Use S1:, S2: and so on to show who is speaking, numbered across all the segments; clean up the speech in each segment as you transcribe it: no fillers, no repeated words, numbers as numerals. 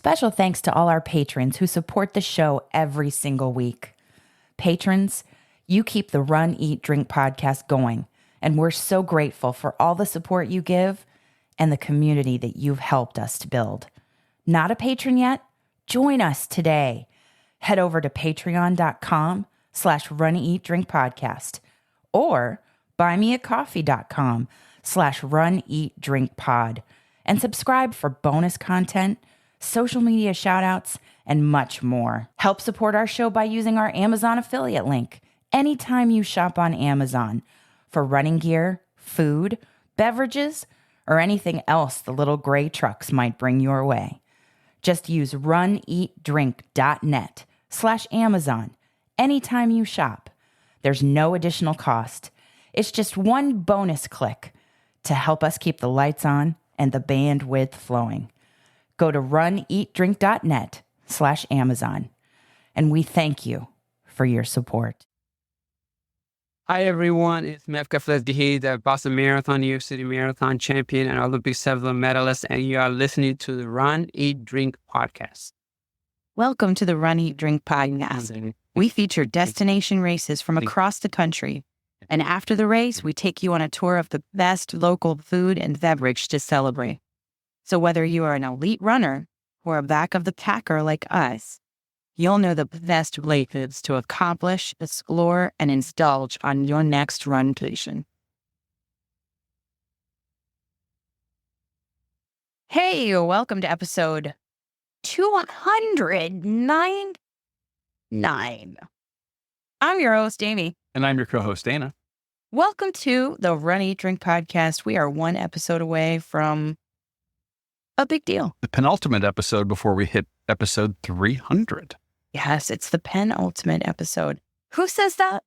S1: Special thanks to all our patrons who support the show every single week. Patrons, you keep the Run, Eat, Drink podcast going, and we're so grateful for all the support you give and the community that you've helped us to build. Not a patron yet? Join us today. Head over to patreon.com/runeatdrinkpodcast or buymeacoffee.com/runeatdrinkpod and subscribe for bonus content, social media shoutouts, and much more. Help support our show by using our Amazon affiliate link anytime you shop on Amazon for running gear, food, beverages, or anything else the little gray trucks might bring your way. Just use runeatdrink.net/Amazon anytime you shop. There's no additional cost. It's just one bonus click to help us keep the lights on and the bandwidth flowing. Go to runeatdrink.net/Amazon. And we thank you for your support.
S2: Hi, everyone. It's Moffitt, the Boston Marathon, New York City Marathon champion, and Olympic silver medalist, and you are listening to the Run, Eat, Drink podcast.
S3: Welcome to the Run, Eat, Drink podcast. We feature destination races from across the country, and after the race, we take you on a tour of the best local food and beverage to celebrate. So whether you are an elite runner or a back of the packer like us, you'll know the best places to accomplish, explore, and indulge on your next runcation. Hey, welcome to episode 299. I'm your host, Amy.
S4: And I'm your co-host, Dana.
S3: Welcome to the Run, Eat, Drink podcast. We are one episode away from a big deal.
S4: The penultimate episode before we hit episode 300.
S3: Yes, it's the penultimate episode. Who says that?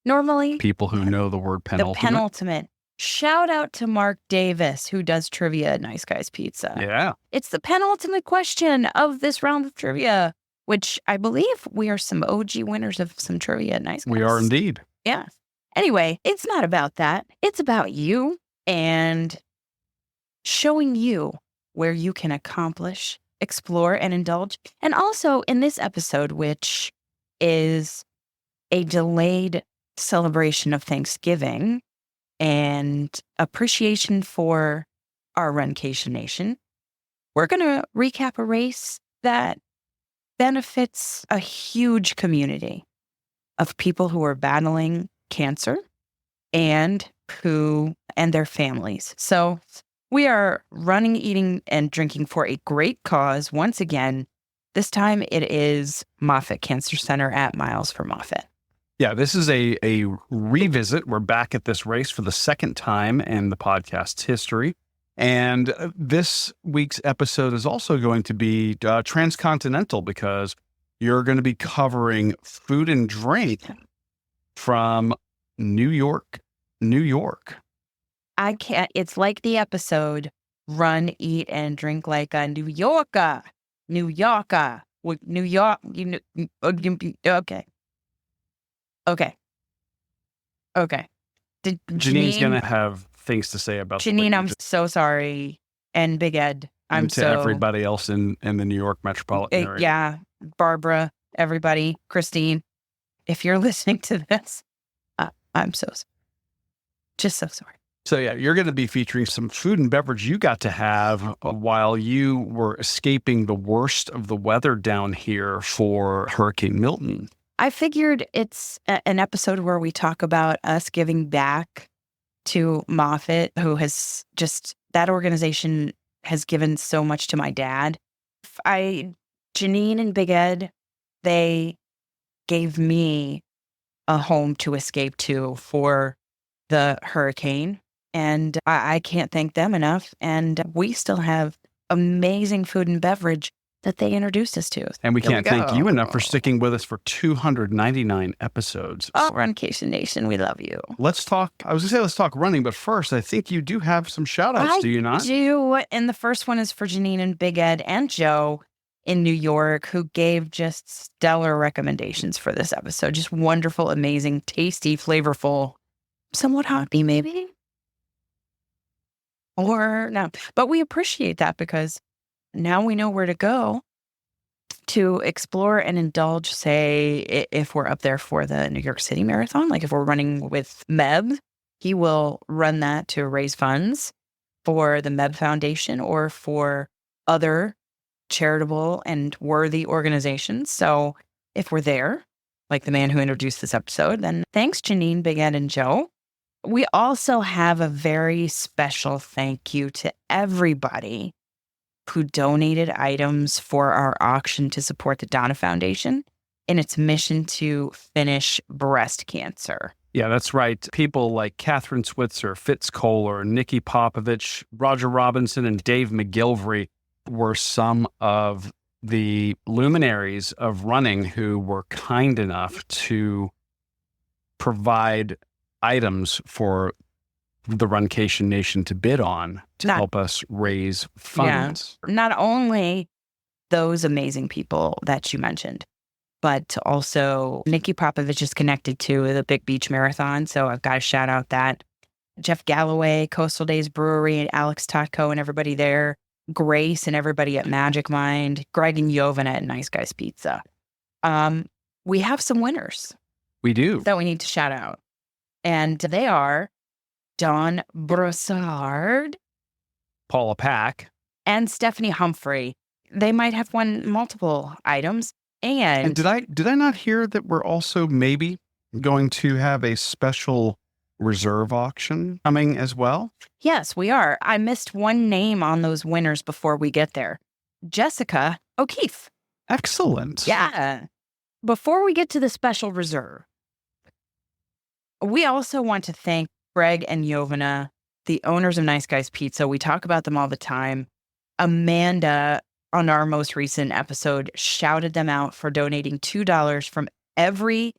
S3: Normally,
S4: People who know the word penultimate.
S3: the penultimate. Shout out to Mark Davis, who does trivia at Nice Guys Pizza.
S4: Yeah.
S3: It's the penultimate question of this round of trivia, which I believe we are some OG winners of some trivia at Nice Guys.
S4: We are indeed.
S3: Yeah. Anyway, it's not about that. It's about you and showing you where you can accomplish, explore, and indulge. And also in this episode, which is a delayed celebration of Thanksgiving and appreciation for our Runcation Nation, we're going to recap a race that benefits a huge community of people who are battling cancer and their families. So we are running, eating, and drinking for a great cause. Once again, this time it is Moffitt Cancer Center at Miles for Moffitt.
S4: Yeah, this is a revisit. We're back at this race for the second time in the podcast's history. And this week's episode is also going to be transcontinental because you're going to be covering food and drink from New York, New York.
S3: I can't, it's like the episode, Run, Eat, and Drink Like a New Yorker. New Yorker. New York, okay. Okay.
S4: Janine's going to have things to say about
S3: Janine, I'm so sorry. And Big Ed, I'm
S4: to everybody else in the New York metropolitan area.
S3: Yeah, Barbara, everybody, Christine, if you're listening to this, I'm so sorry. Just so sorry.
S4: So yeah, you're going to be featuring some food and beverage you got to have while you were escaping the worst of the weather down here for Hurricane Milton.
S3: I figured it's an episode where we talk about us giving back to Moffitt, who has that organization has given so much to my dad. Janine and Big Ed, they gave me a home to escape to for the hurricane. And I can't thank them enough. And we still have amazing food and beverage that they introduced us to.
S4: And we can't thank you enough for sticking with us for 299 episodes.
S3: Oh, Runcation Nation, we love you.
S4: Let's talk running, but first, I think you do have some shout outs, do you not?
S3: I do. And the first one is for Janine and Big Ed and Joe in New York, who gave just stellar recommendations for this episode. Just wonderful, amazing, tasty, flavorful, somewhat hoppy maybe. Or no, but we appreciate that because now we know where to go to explore and indulge, say, if we're up there for the New York City Marathon, like if we're running with Meb, he will run that to raise funds for the Meb Foundation or for other charitable and worthy organizations. So if we're there, like the man who introduced this episode, then thanks, Janine, Big Ed, and Joe. We also have a very special thank you to everybody who donated items for our auction to support the Donna Foundation in its mission to finish breast cancer.
S4: Yeah, that's right. People like Catherine Switzer, Fitz Kohler, Nikki Popovich, Roger Robinson, and Dave McGilvery were some of the luminaries of running who were kind enough to provide items for the Runcation Nation to bid on to help us raise funds.
S3: Yeah, not only those amazing people that you mentioned, but also Nikki Popovich is connected to the Big Beach Marathon. So I've got to shout out that. Jeff Galloway, Coastal Days Brewery, and Alex Totko and everybody there. Grace and everybody at Magic Mind. Greg and Jovan at Nice Guys Pizza. We have some winners.
S4: We do.
S3: That we need to shout out. And they are Dawn Broussard,
S4: Paula Pack,
S3: and Stephanie Humphrey. They might have won multiple items. And
S4: did I not hear that we're also maybe going to have a special reserve auction coming as well?
S3: Yes, we are. I missed one name on those winners before we get there. Jessica O'Keefe.
S4: Excellent.
S3: Yeah. Before we get to the special reserve, we also want to thank Greg and Jovana, the owners of Nice Guys Pizza. We talk about them all the time. Amanda, on our most recent episode, shouted them out for donating $2 from every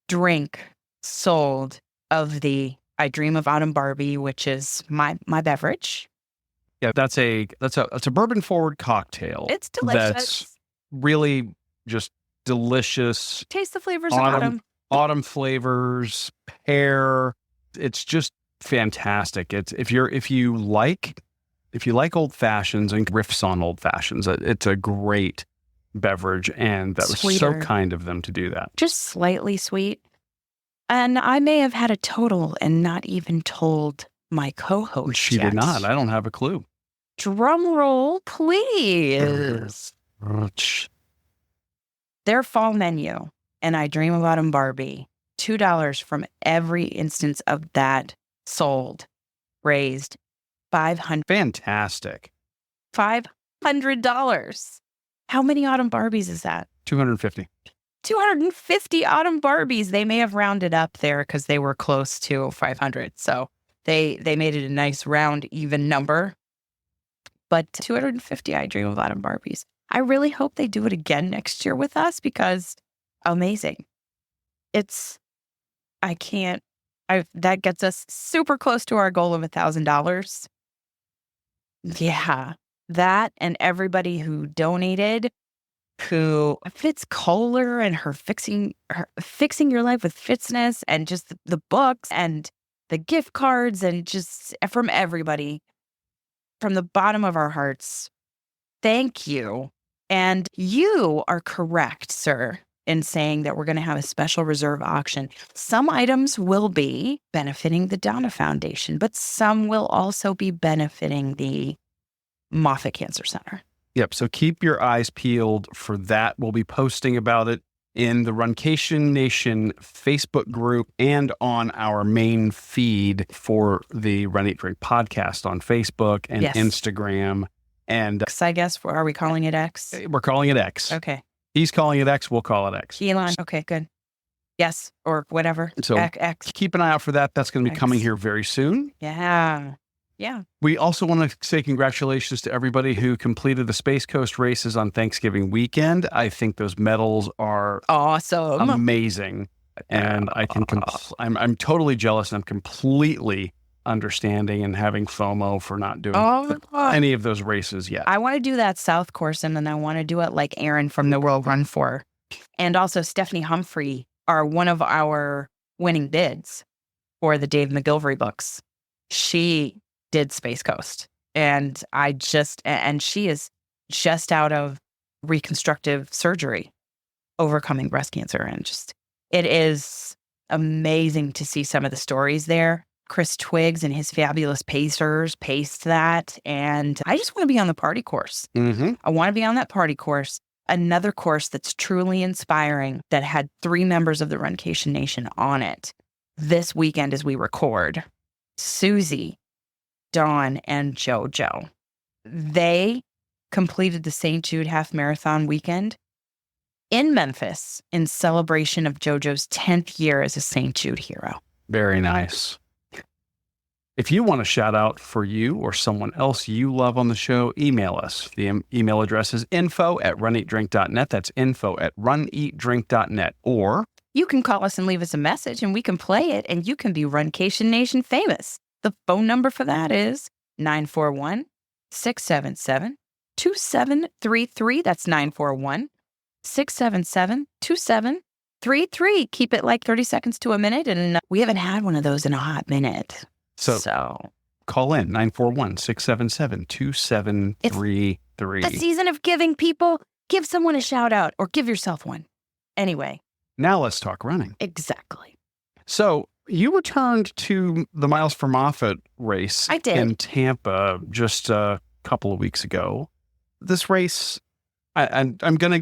S3: drink sold of the I Dream of Autumn Barbie, which is my beverage.
S4: Yeah, that's a bourbon forward cocktail.
S3: It's delicious.
S4: That's really just delicious.
S3: Taste the flavors of autumn.
S4: Autumn flavors, pear. It's just fantastic. It's if you like old fashions and riffs on old fashions, it's a great beverage, and that was so kind of them to do that.
S3: Just slightly sweet. And I may have had a total and not even told my co-host.
S4: She
S3: yet.
S4: did not. I don't have a clue.
S3: Drum roll, please. Their fall menu, and I Dream of Autumn Barbie, $2 from every instance of that sold, raised $500.
S4: Fantastic.
S3: $500. How many Autumn Barbies is that?
S4: 250.
S3: 250 Autumn Barbies. They may have rounded up there because they were close to 500. So they made it a nice round, even number. But 250 I Dream of Autumn Barbies. I really hope they do it again next year with us because amazing. That gets us super close to our goal of $1,000. Yeah, that and everybody who donated, who Fitz Kohler and her fixing your life with Fitzness, and just the books and the gift cards, and just from everybody, from the bottom of our hearts, thank you. And you are correct, sir, in saying that we're going to have a special reserve auction. Some items will be benefiting the Donna Foundation, but some will also be benefiting the Moffitt Cancer Center.
S4: Yep. So keep your eyes peeled for that. We'll be posting about it in the Runcation Nation Facebook group and on our main feed for the Run Eat Drink podcast on Facebook and Instagram. And
S3: X, I guess, are we calling it X?
S4: We're calling it X.
S3: Okay.
S4: He's calling it X. We'll call it X.
S3: Elon. Okay, good. Yes, or whatever.
S4: So
S3: X.
S4: Keep an eye out for that. That's going to be coming here very soon.
S3: Yeah. Yeah.
S4: We also want to say congratulations to everybody who completed the Space Coast races on Thanksgiving weekend. I think those medals are
S3: awesome,
S4: amazing, and I can. I'm totally jealous, and I'm completely understanding and having FOMO for not doing any of those races yet.
S3: I want to do that South course, and then I want to do it like Aaron from the World Run For, and also Stephanie Humphrey are one of our winning bids for the Dave McGilvery books. She did Space Coast, and she is just out of reconstructive surgery, overcoming breast cancer. And just, it is amazing to see some of the stories there. Chris Twiggs and his fabulous pacers paced that. And I just want to be on the party course.
S4: Mm-hmm.
S3: I want to be on that party course. Another course that's truly inspiring that had 3 members of the Runcation Nation on it this weekend as we record. Susie, Dawn, and JoJo. They completed the St. Jude Half Marathon weekend in Memphis in celebration of JoJo's 10th year as a St. Jude hero.
S4: Very nice. If you want a shout out for you or someone else you love on the show, email us. The email address is info@runeatdrink.net. That's info@runeatdrink.net. Or
S3: you can call us and leave us a message and we can play it and you can be Runcation Nation famous. The phone number for that is 941-677-2733. That's 941-677-2733. Keep it like 30 seconds to a minute. And we haven't had one of those in a hot minute. So
S4: call in 941-677-2733.
S3: the season of giving, people. Give someone a shout out or give yourself one. Anyway.
S4: Now let's talk running.
S3: Exactly.
S4: So you returned to the Miles for Moffitt race
S3: I did.
S4: in Tampa just a couple of weeks ago. This race, I'm gonna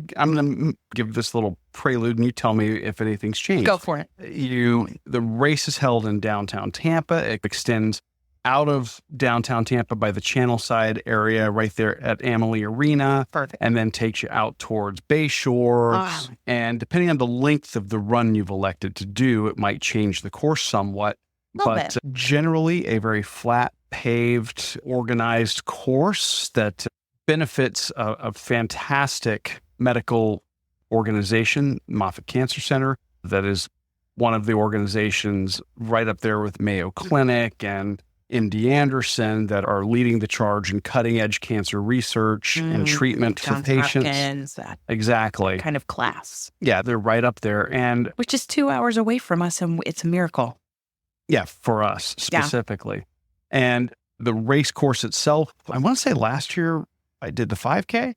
S4: give this little prelude and you tell me if anything's changed.
S3: Go for it.
S4: The race is held in downtown Tampa. It extends out of downtown Tampa by the Channelside area right there at Amalie Arena.
S3: Perfect.
S4: And then takes you out towards Bayshore.
S3: Oh.
S4: And depending on the length of the run you've elected to do, it might change the course somewhat. But generally a very flat, paved, organized course that benefits a fantastic medical organization, Moffitt Cancer Center, that is one of the organizations right up there with Mayo Clinic and MD Anderson that are leading the charge in cutting-edge cancer research and treatment for patients.
S3: Hopkins, that
S4: Exactly.
S3: kind of class.
S4: Yeah, they're right up there. And
S3: which is 2 hours away from us, and it's a miracle.
S4: yeah, for us specifically. And the race course itself, I want to say last year I did the 5K.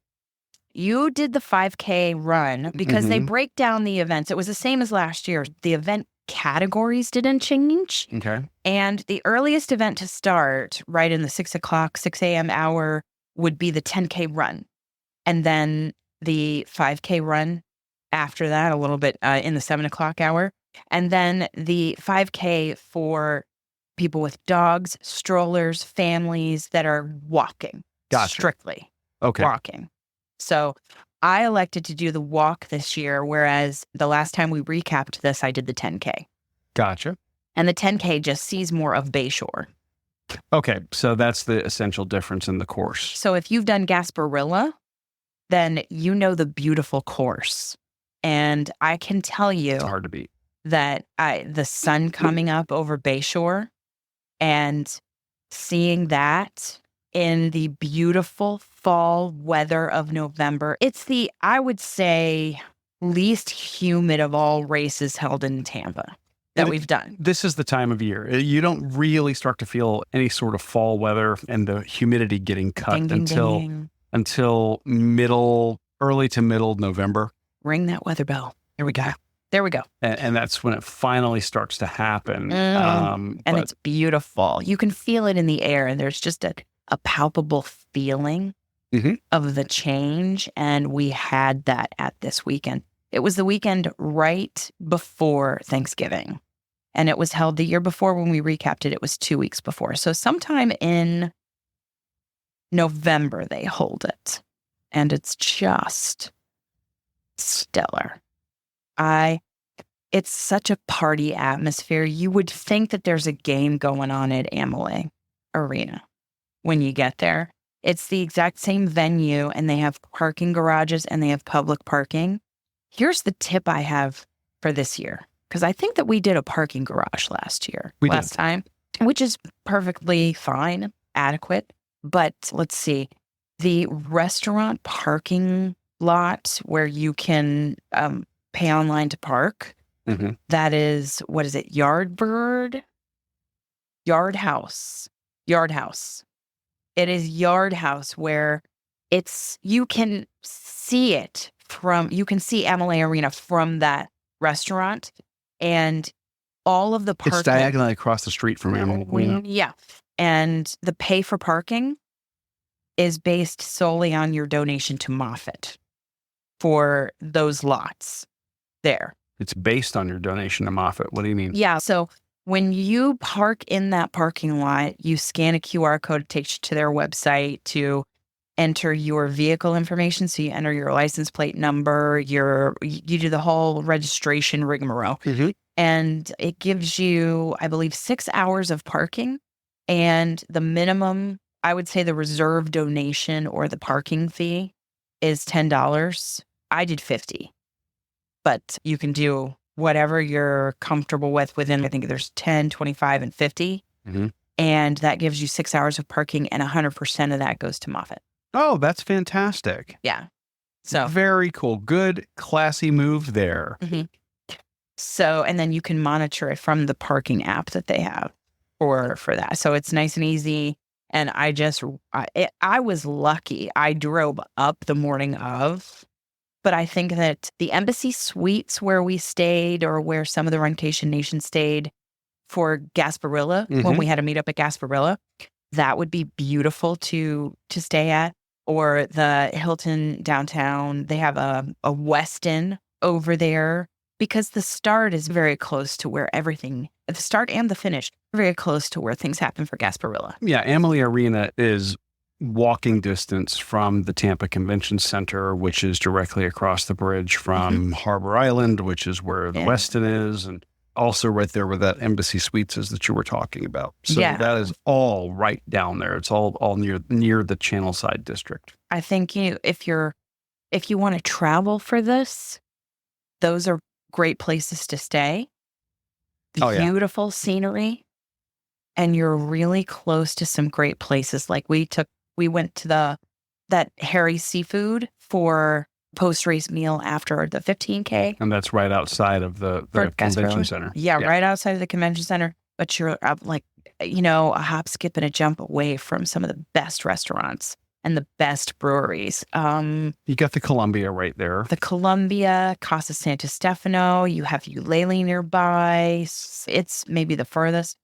S3: You did the 5K run because they break down the events. It was the same as last year. The event categories didn't change.
S4: Okay.
S3: And the earliest event to start right in the 6 a.m. hour would be the 10K run. And then the 5K run after that, a little bit in the 7 o'clock hour. And then the 5K for people with dogs, strollers, families that are walking.
S4: Gotcha.
S3: Strictly
S4: Okay.
S3: walking. So I elected to do the walk this year, whereas the last time we recapped this, I did the 10K.
S4: Gotcha.
S3: And the 10K just sees more of Bayshore.
S4: Okay. So that's the essential difference in the course.
S3: So if you've done Gasparilla, then you know the beautiful course. And I can tell you
S4: It's hard to beat.
S3: that the sun coming up over Bayshore and seeing that in the beautiful fall weather of November, it's the, I would say, least humid of all races held in Tampa that we've done.
S4: This is the time of year. You don't really start to feel any sort of fall weather and the humidity getting cut
S3: Ding, ding,
S4: until
S3: ding.
S4: early to middle November.
S3: Ring that weather bell. There we go. There we go.
S4: And that's when it finally starts to happen.
S3: And it's beautiful. You can feel it in the air, and there's just a palpable feeling of the change. And we had that at this weekend. It was the weekend right before Thanksgiving. And it was held the year before when we recapped it. It was 2 weeks before. So sometime in November, they hold it. And it's just stellar. It's such a party atmosphere. You would think that there's a game going on at Amalie Arena when you get there. It's the exact same venue, and they have parking garages and they have public parking. Here's the tip I have for this year, because I think that we did a parking garage last time, which is perfectly fine, adequate. But let's see, the restaurant parking lot where you can pay online to park, that is, what is it, Yard House. It is Yard House where you can see it you can see Amalie Arena from that restaurant, and all of the parking.
S4: It's diagonally across the street from Amalie Arena.
S3: Yeah. And the pay for parking is based solely on your donation to Moffitt for those lots there.
S4: It's based on your donation to Moffitt. What do you mean?
S3: Yeah. So when you park in that parking lot, you scan a QR code, it takes you to their website to enter your vehicle information. So you enter your license plate number, you do the whole registration rigmarole.
S4: Mm-hmm.
S3: And it gives you, I believe, 6 hours of parking. And the minimum, I would say the reserve donation or the parking fee is $10. I did $50. But you can do whatever you're comfortable with within, I think there's 10, 25, and 50.
S4: Mm-hmm.
S3: And that gives you 6 hours of parking, and 100% of that goes to Moffitt.
S4: Oh, that's fantastic.
S3: Yeah. So
S4: very cool. Good, classy move there.
S3: Mm-hmm. So, and then you can monitor it from the parking app that they have for that. So it's nice and easy. And I was lucky. I drove up the morning of, but I think that the Embassy Suites where we stayed, or where some of the Runcation Nation stayed for Gasparilla, when we had a meet up at Gasparilla, that would be beautiful to stay at. Or the Hilton downtown, they have a Westin over there, because the start is very close to where the start and the finish, very close to where things happen for Gasparilla.
S4: Yeah, Amalie Arena is walking distance from the Tampa Convention Center, which is directly across the bridge from Harbor Island, which is where the Westin is, and also right there where that Embassy Suites is that you were talking about. So that is all right down there. It's all near the Channelside district.
S3: I think if you want to travel for this, those are great places to stay. Beautiful scenery, and you're really close to some great places. Like we went to that Harry Seafood for post-race meal after the 15K.
S4: And that's right outside of the convention center.
S3: Yeah, right outside of the convention center. But you're up a hop, skip, and a jump away from some of the best restaurants and the best breweries.
S4: You got the Columbia right there.
S3: The Columbia, Casa Santa Stefano. You have Eulalie nearby. It's maybe the furthest.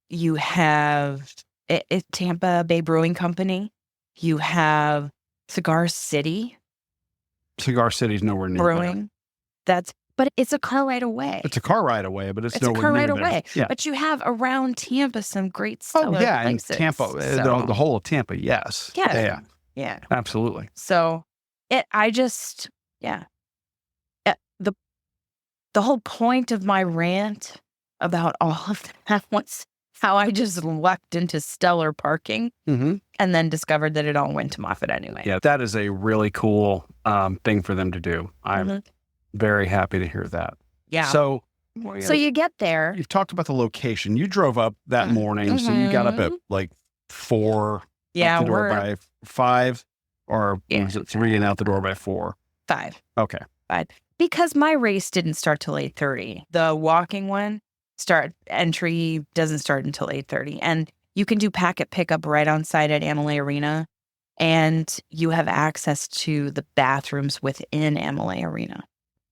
S3: You have Tampa Bay Brewing Company. You have Cigar City.
S4: Cigar City's nowhere near
S3: Brewing. But it's a car ride away.
S4: It's a car ride away, but it's nowhere
S3: a car ride
S4: near
S3: away.
S4: There. Yeah.
S3: But you have around Tampa some great stellar places.
S4: And Tampa, the whole of Tampa, yes.
S3: Yeah.
S4: Absolutely.
S3: So the whole point of my rant about all of that was how I just lucked into stellar parking and then discovered that it all went to Moffitt anyway.
S4: Yeah, that is a really cool thing for them to do. I'm very happy to hear that.
S3: Yeah.
S4: So
S3: you get there.
S4: You've talked about the location. You drove up that morning, so you got up at like 4.
S3: Yeah,
S4: out the door by 5, or was it 3 and out the door by 4?
S3: 5.
S4: Okay.
S3: 5. Because my race didn't start till 8:30. The walking one entry doesn't start until 8:30, and you can do packet pickup right on site at Amalie Arena, and you have access to the bathrooms within Amalie Arena.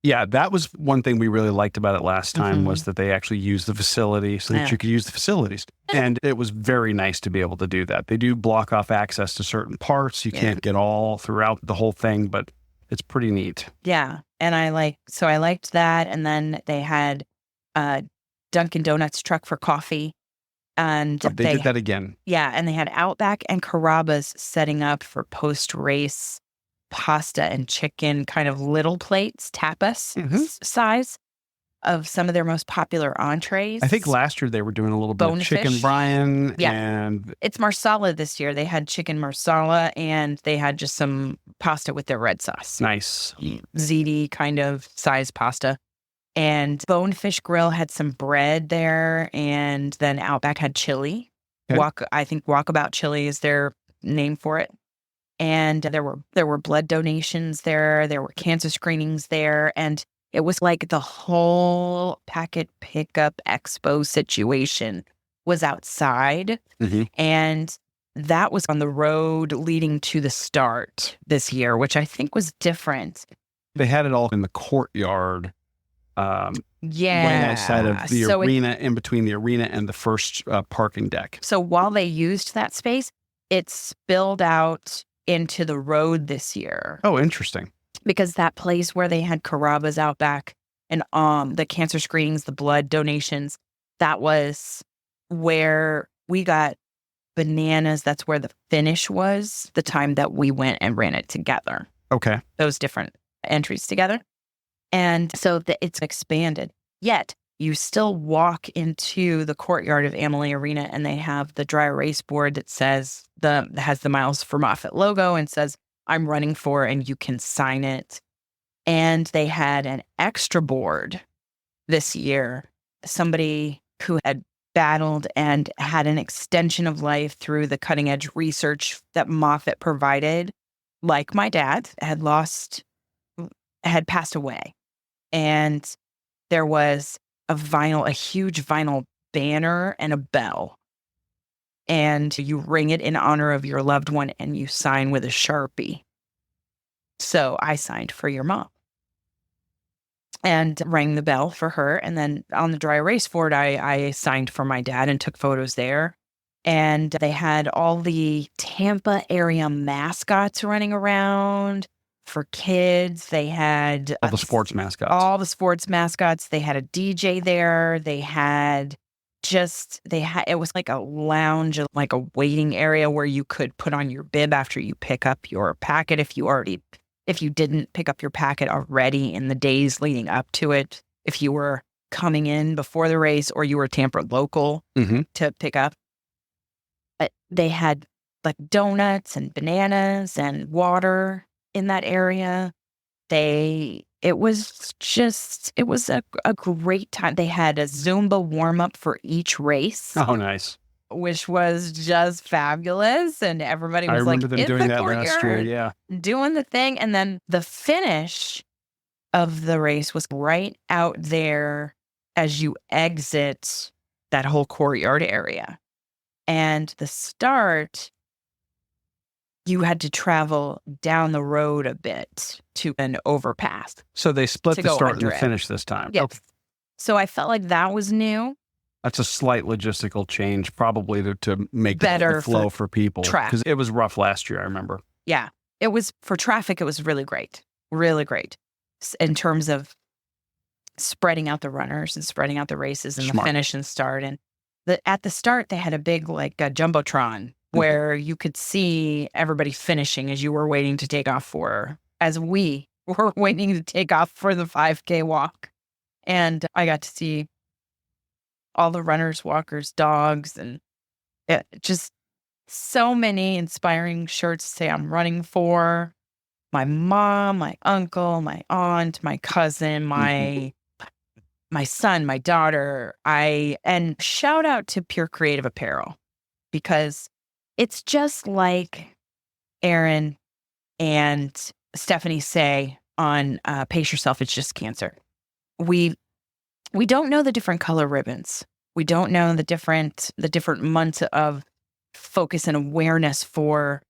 S4: Yeah, that was one thing we really liked about it last time, was that they actually used the facility so that you could use the facilities. And it was very nice to be able to do that. They do block off access to certain parts. You can't get all throughout the whole thing, but it's pretty neat.
S3: Yeah. And I liked that. And then they had a Dunkin' Donuts truck for coffee. And
S4: they did that again.
S3: Yeah. And they had Outback and Carrabba's setting up for post-race pasta and chicken, kind of little plates, tapas size of some of their most popular entrees.
S4: I think last year they were doing a little bit of chicken brine. And
S3: it's marsala this year. They had chicken marsala, and they had just some pasta with their red sauce.
S4: Nice.
S3: Ziti kind of size pasta. And Bonefish Grill had some bread there, and then Outback had chili.
S4: Okay.
S3: I think Walkabout Chili is their name for it. And there were blood donations there. There were cancer screenings there. And it was like the whole packet pickup expo situation was outside. And that was on the road leading to the start this year, which I think was different.
S4: They had it all in the courtyard,
S3: Yeah.
S4: way outside of the arena, in between the arena and the first parking deck.
S3: So while they used that space, it spilled out into the road this year.
S4: Oh, interesting.
S3: Because that place where they had Carrabba's out back and the cancer screenings, the blood donations, that was where we got bananas. That's where the finish was the time that we went and ran it together.
S4: Okay.
S3: Those different entries together. And so it's expanded. Yet you still walk into the courtyard of Amalie Arena and they have the dry erase board that says has the Miles for Moffitt logo and says, I'm running for, and you can sign it. And they had an extra board this year. Somebody who had battled and had an extension of life through the cutting edge research that Moffitt provided, like my dad, had passed away. And there was a huge vinyl banner and a bell. And you ring it in honor of your loved one and you sign with a Sharpie. So I signed for your mom and rang the bell for her. And then on the dry erase board, I signed for my dad and took photos there. And they had all the Tampa area mascots running around for kids. They had
S4: All the sports mascots.
S3: All the sports mascots. They had a DJ there. It was like a lounge, like a waiting area where you could put on your bib after you pick up your packet if you didn't pick up your packet already in the days leading up to it, if you were coming in before the race or you were Tampa local to pick up. They had like donuts and bananas and water in that area. It was a great time. They had a Zumba warm up for each race.
S4: Oh, nice.
S3: Which was just fabulous. And everybody was
S4: I remember them doing that last year. Yeah.
S3: Doing the thing. And then the finish of the race was right out there as you exit that whole courtyard area. And the start, you had to travel down the road a bit to an overpass.
S4: So they split the start and the finish this time.
S3: Yes.
S4: Okay.
S3: So I felt like that was new.
S4: That's a slight logistical change, probably to make
S3: better
S4: the flow for people.
S3: Traffic.
S4: Because it was rough last year, I remember.
S3: Yeah. It was, for traffic, it was really great. Really great. In terms of spreading out the runners and spreading out the races and the finish and start. And at the start, they had a big, like, a Jumbotron where you could see everybody finishing as you were waiting to take off as we were waiting to take off for the 5K walk. And I got to see all the runners, walkers, dogs, and just so many inspiring shirts say I'm running for my mom, my uncle, my aunt, my cousin, my son, my daughter. And shout out to Pure Creative Apparel, because it's just like Aaron and Stephanie say on Pace Yourself, It's Just Cancer. We don't know the different color ribbons. We don't know the different months of focus and awareness for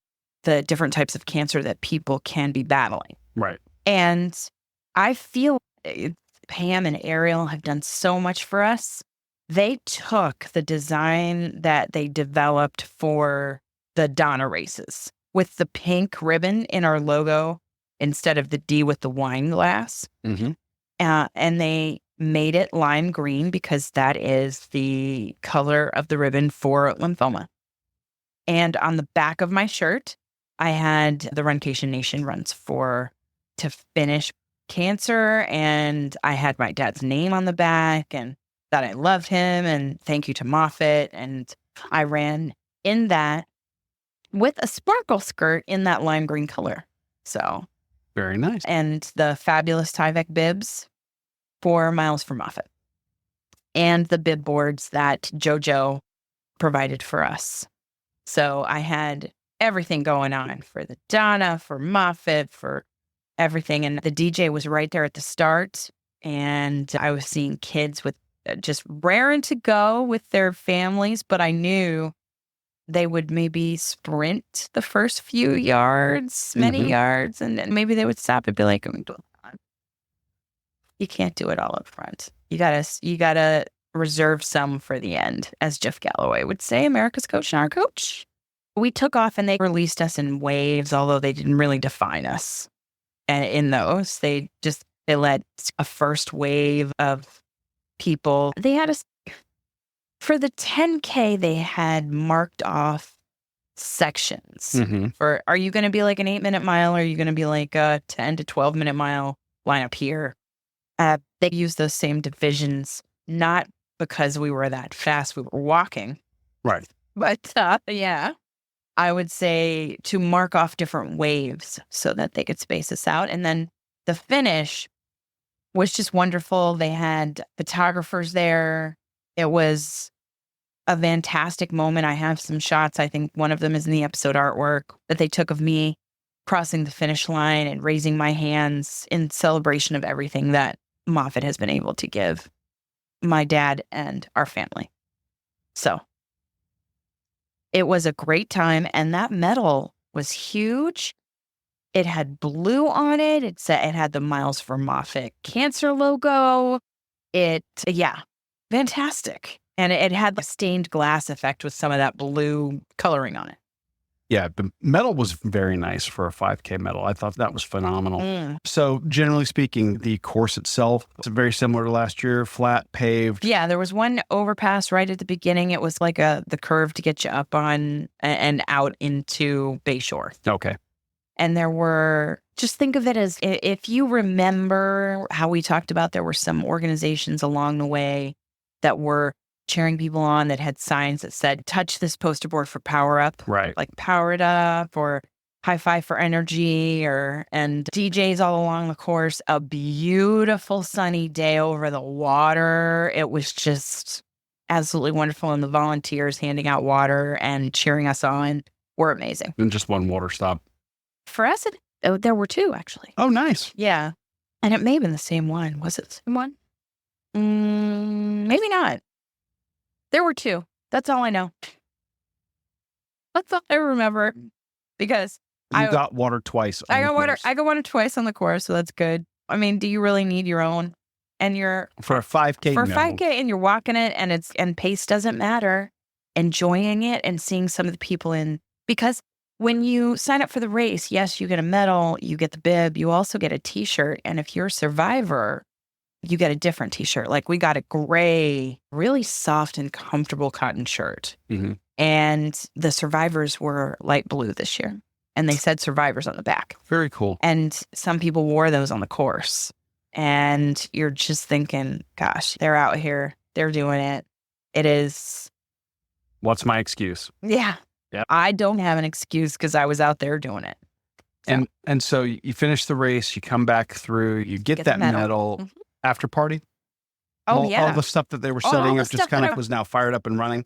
S3: the different types of cancer that people can be battling.
S4: Right.
S3: And I feel Pam and Ariel have done so much for us. They took the design that they developed for the Donna races with the pink ribbon in our logo instead of the D with the wine glass.
S4: Mm-hmm.
S3: And they made it lime green because that is the color of the ribbon for lymphoma. And on the back of my shirt, I had the Runcation Nation runs to finish cancer. And I had my dad's name on the back and that I loved him and thank you to Moffitt. And I ran in that with a sparkle skirt in that lime green color. So
S4: very nice.
S3: And the fabulous Tyvek bibs for Miles for Moffitt. And the bib boards that JoJo provided for us. So I had everything going on for the Donna, for Moffitt, for everything. And the DJ was right there at the start. And I was seeing kids with just raring to go with their families. But I knew they would maybe sprint the first few yards, many yards, and then maybe they would stop and be like, you can't do it all up front. You gotta reserve some for the end, as Jeff Galloway would say, America's coach and our coach. We took off and they released us in waves, although they didn't really define us. And in those, they let a first wave of people. They had us for the 10K. They had marked off sections for, are you going to be like an 8-minute mile? Or are you going to be like a 10 to 12-minute mile line up here? They used those same divisions, not because we were that fast. We were walking.
S4: Right.
S3: But yeah, I would say to mark off different waves so that they could space us out. And then the finish was just wonderful. They had photographers there. It was a fantastic moment. I have some shots. I think one of them is in the episode artwork that they took of me crossing the finish line and raising my hands in celebration of everything that Moffitt has been able to give my dad and our family. So it was a great time. And that medal was huge. It had blue on it. It had the Miles for Moffitt cancer logo. Fantastic. And it had the stained glass effect with some of that blue coloring on it.
S4: Yeah, the medal was very nice for a 5K medal. I thought that was phenomenal. So generally speaking, the course itself is very similar to last year, flat, paved.
S3: Yeah, there was one overpass right at the beginning. It was like the curve to get you up on and out into Bayshore.
S4: Okay.
S3: And there were, just think of it as, if you remember how we talked about, there were some organizations along the way that were cheering people on that had signs that said, touch this poster board for power up.
S4: Right.
S3: Like power it up, or high five for energy, and DJs all along the course. A beautiful sunny day over the water. It was just absolutely wonderful. And the volunteers handing out water and cheering us on were amazing.
S4: And just one water stop.
S3: For us, there were two, actually.
S4: Oh, nice.
S3: Yeah. And it may have been the same one. Was it the same one? Maybe not. There were two. That's all I know. That's all I remember. Because
S4: you got water twice.
S3: I got water. I got water twice on the course, so that's good. I mean, do you really need your own? And
S4: for a 5K.
S3: For a 5K, and you're walking it, and pace doesn't matter. Enjoying it and seeing some of the people because when you sign up for the race, yes, you get a medal, you get the bib, you also get a T-shirt, and if you're a survivor, you get a different T-shirt. Like we got a gray, really soft and comfortable cotton shirt. And the survivors were light blue this year. And they said survivors on the back.
S4: Very cool.
S3: And some people wore those on the course. And you're just thinking, gosh, they're out here. They're doing it. It is.
S4: What's my excuse?
S3: Yeah.
S4: Yep.
S3: I don't have an excuse because I was out there doing it. So.
S4: And so you finish the race, you come back through, you get that medal. After party? All the stuff that they were setting up just kind of was now fired up and running.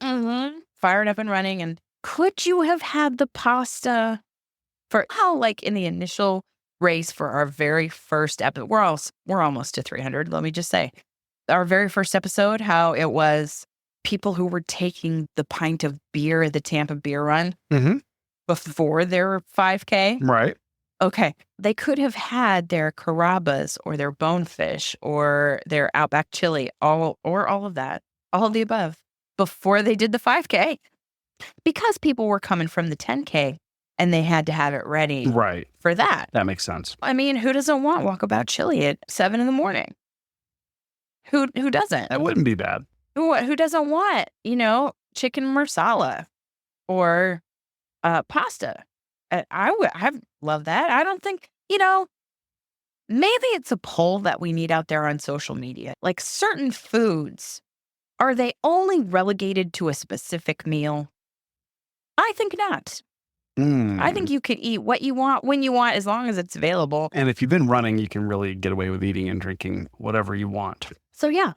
S3: Fired up and running. And could you have had the pasta for how, like in the initial race for our very first episode? We're almost to 300. Let me just say, our very first episode, how it was people who were taking the pint of beer at the Tampa Beer Run before their 5K.
S4: Right.
S3: Okay, they could have had their Carrabba's or their bonefish or their Outback chili, all of that, all of the above, before they did the 5K, because people were coming from the 10K and they had to have it ready for that.
S4: That makes sense.
S3: I mean, who doesn't want walkabout chili at 7 a.m? Who doesn't?
S4: That wouldn't be bad.
S3: Who doesn't want, chicken marsala or pasta? I love that. I don't think, maybe it's a poll that we need out there on social media. Like certain foods, are they only relegated to a specific meal? I think not. I think you could eat what you want, when you want, as long as it's available.
S4: And if you've been running, you can really get away with eating and drinking whatever you want.
S3: So, yeah.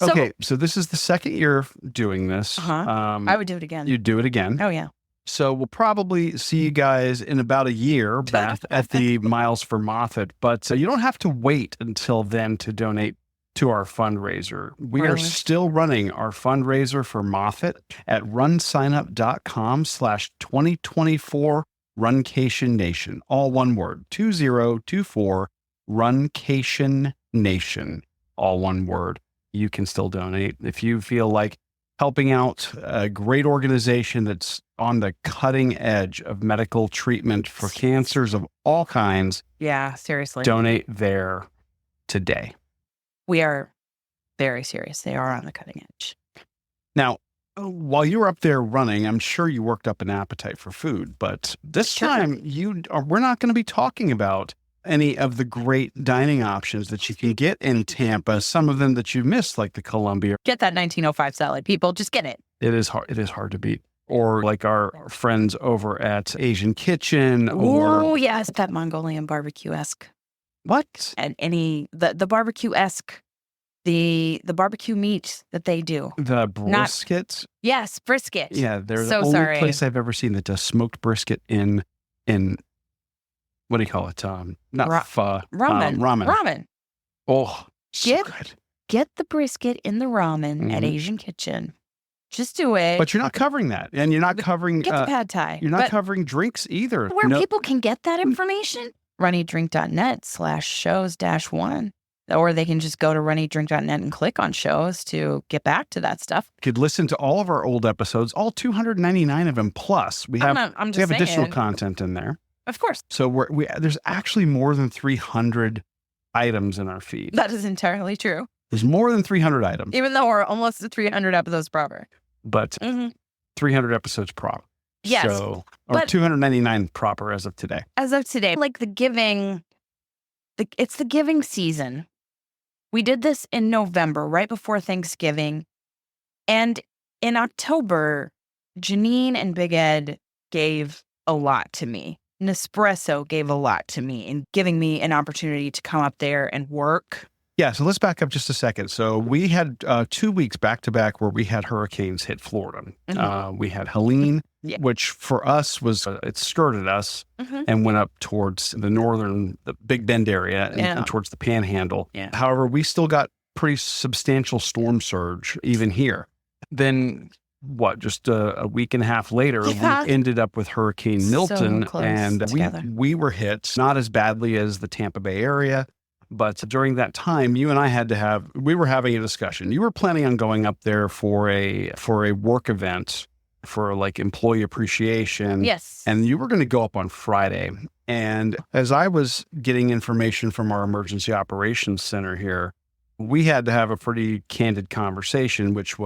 S4: Okay, so this is the second year doing this.
S3: I would do it again.
S4: You'd do it again.
S3: Oh, yeah.
S4: So we'll probably see you guys in about a year, Beth, at the Miles for Moffitt. But you don't have to wait until then to donate to our fundraiser. We are
S3: Really?
S4: still running our fundraiser for Moffitt at runsignup.com/2024 Runcation Nation. All one word, 2024 Runcation Nation. All one word. You can still donate if you feel like helping out a great organization that's on the cutting edge of medical treatment for cancers of all kinds.
S3: Yeah, seriously.
S4: Donate there today.
S3: We are very serious. They are on the cutting edge.
S4: Now, while you were up there running, I'm sure you worked up an appetite for food, but this
S3: Sure.
S4: time we're not going to be talking about any of the great dining options that you can get in Tampa, some of them that you missed, like the Columbia.
S3: Get that 1905 salad, people. Just get it.
S4: It is hard to beat. Or like our friends over at Asian Kitchen. Or
S3: Oh, yes. That Mongolian barbecue-esque.
S4: what?
S3: And the barbecue-esque, the barbecue meat that they do.
S4: The brisket.
S3: Yes, brisket.
S4: Yeah, they're the
S3: So
S4: only
S3: sorry.
S4: place I've ever seen that does smoked brisket in what do you call it? Not pho.
S3: Ramen.
S4: Ramen. Oh, so
S3: Get-
S4: good.
S3: Get the brisket in the ramen at
S4: Mhm.
S3: Asian Kitchen. Just do it.
S4: But you're not covering that, and you're not covering.
S3: Get the pad thai.
S4: You're not
S3: But
S4: covering drinks either.
S3: where
S4: No,
S3: people can get that information, runnydrink.net/shows-1. Or they can just go to runnydrink.net and click on shows to get back to that stuff.
S4: you could listen to all of our old episodes, all 299 of them. Plus, we have
S3: I'm
S4: we
S3: just
S4: have
S3: saying.
S4: additional content in there.
S3: Of course.
S4: So there's actually more than 300 items in our feed.
S3: That is entirely true.
S4: There's more than 300 items,
S3: Even though we're almost at 300 episodes proper.
S4: but 300 episodes proper.
S3: Yes.
S4: So, or
S3: but-
S4: 299 proper as of today.
S3: As of today, like it's the giving season. We did this in November, right before Thanksgiving. And in October, Janine and Big Ed gave a lot to me. Nespresso gave a lot to me in giving me an opportunity to come up there and work.
S4: Yeah, so let's back up just a second. So we had 2 weeks back to back where we had hurricanes hit Florida. We had Helene,
S3: Yeah.
S4: which for us was, it skirted us
S3: Mhm.
S4: and went up towards the Big Bend area and towards the Panhandle.
S3: Yeah.
S4: However, we still got pretty substantial storm surge even here. Then just a week and a half later,
S3: Yeah.
S4: we ended up with Hurricane Milton,
S3: close
S4: and
S3: together.
S4: we were hit, not as badly as the Tampa Bay area. But during that time, you and I we were having a discussion. You were planning on going up there for a work event for like employee appreciation.
S3: Yes.
S4: And you were going to go up on Friday. And as I was getting information from our emergency operations center here, we had to have a pretty candid conversation, which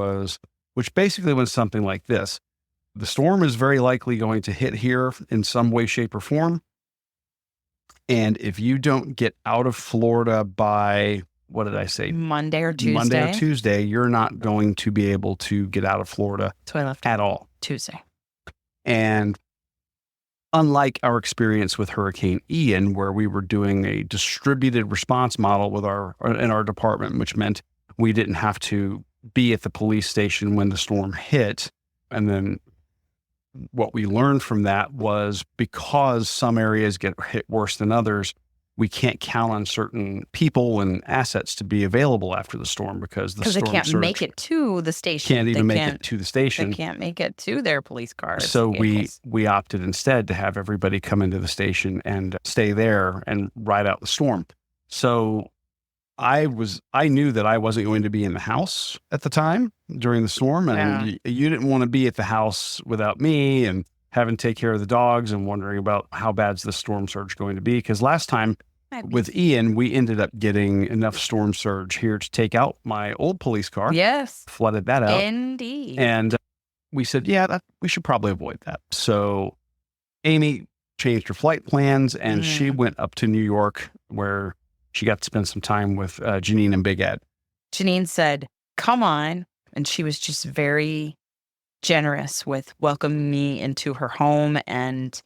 S4: basically went something like this. The storm is very likely going to hit here in some way, shape, or form. And if you don't get out of Florida by, what did I say?
S3: Monday or Tuesday.
S4: Monday or Tuesday, you're not going to be able to get out of Florida
S3: So I left
S4: at all.
S3: Tuesday.
S4: And unlike our experience with Hurricane Ian, where we were doing a distributed response model in our department, which meant we didn't have to be at the police station when the storm hit. And then what we learned from that was because some areas get hit worse than others, we can't count on certain people and assets to be available after the storm because
S3: Because they can't make it to the station.
S4: Can't even make it to the station.
S3: They can't make it to their police cars.
S4: So
S3: vehicles.
S4: we opted instead to have everybody come into the station and stay there and ride out the storm. So I knew that I wasn't going to be in the house at the time during the storm, and you didn't want to be at the house without me and having to take care of the dogs and wondering about how bad's the storm surge going to be. Because last time with Ian, we ended up getting enough storm surge here to take out my old police car.
S3: Yes.
S4: Flooded that out.
S3: Indeed.
S4: And we said, we should probably avoid that. So Amy changed her flight plans and she went up to New York where she got to spend some time with Janine and Big Ed.
S3: Janine said, come on. And she was just very generous with welcoming me into her home. And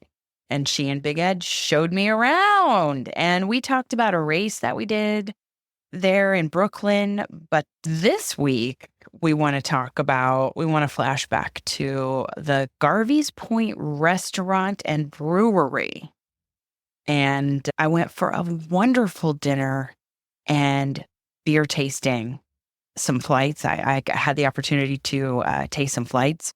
S3: she and Big Ed showed me around. And we talked about a race that we did there in Brooklyn. But this week, we want to flash back to the Garvies Point Restaurant and Brewery. And I went for a wonderful dinner, and beer tasting, some flights. I had the opportunity to taste some flights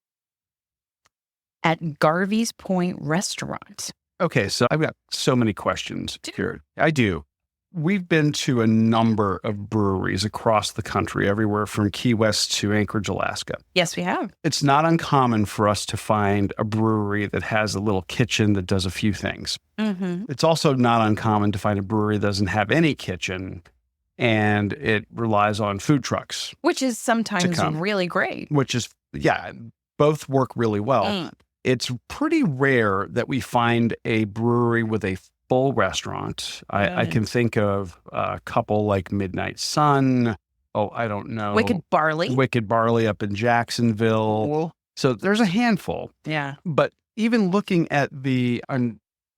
S3: at Garvies Point Restaurant.
S4: Okay, so I've got so many questions here. I do. We've been to a number of breweries across the country, everywhere from Key West to Anchorage, Alaska.
S3: Yes, we have.
S4: It's not uncommon for us to find a brewery that has a little kitchen that does a few things.
S3: Mm-hmm.
S4: It's also not uncommon to find a brewery that doesn't have any kitchen and it relies on food trucks.
S3: Which is sometimes really great.
S4: Which is, yeah, both work really well. It's pretty rare that we find a brewery with a full restaurant. I can think of a couple like Midnight Sun. Oh, I don't know.
S3: Wicked Barley
S4: up in Jacksonville.
S3: Cool.
S4: So there's a handful.
S3: Yeah.
S4: But even looking at I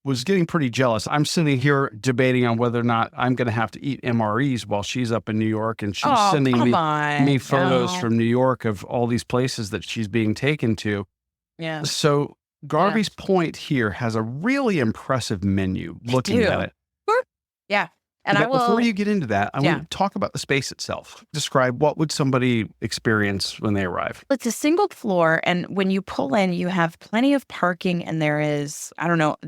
S4: was getting pretty jealous. I'm sitting here debating on whether or not I'm going to have to eat MREs while she's up in New York, and she's sending me photos from New York of all these places that she's being taken to.
S3: Yeah.
S4: So Garvies Point here has a really impressive menu looking at it.
S3: Yeah. And
S4: before you get into that, I want to talk about the space itself. Describe what would somebody experience when they arrive.
S3: It's a single floor. And when you pull in, you have plenty of parking. And there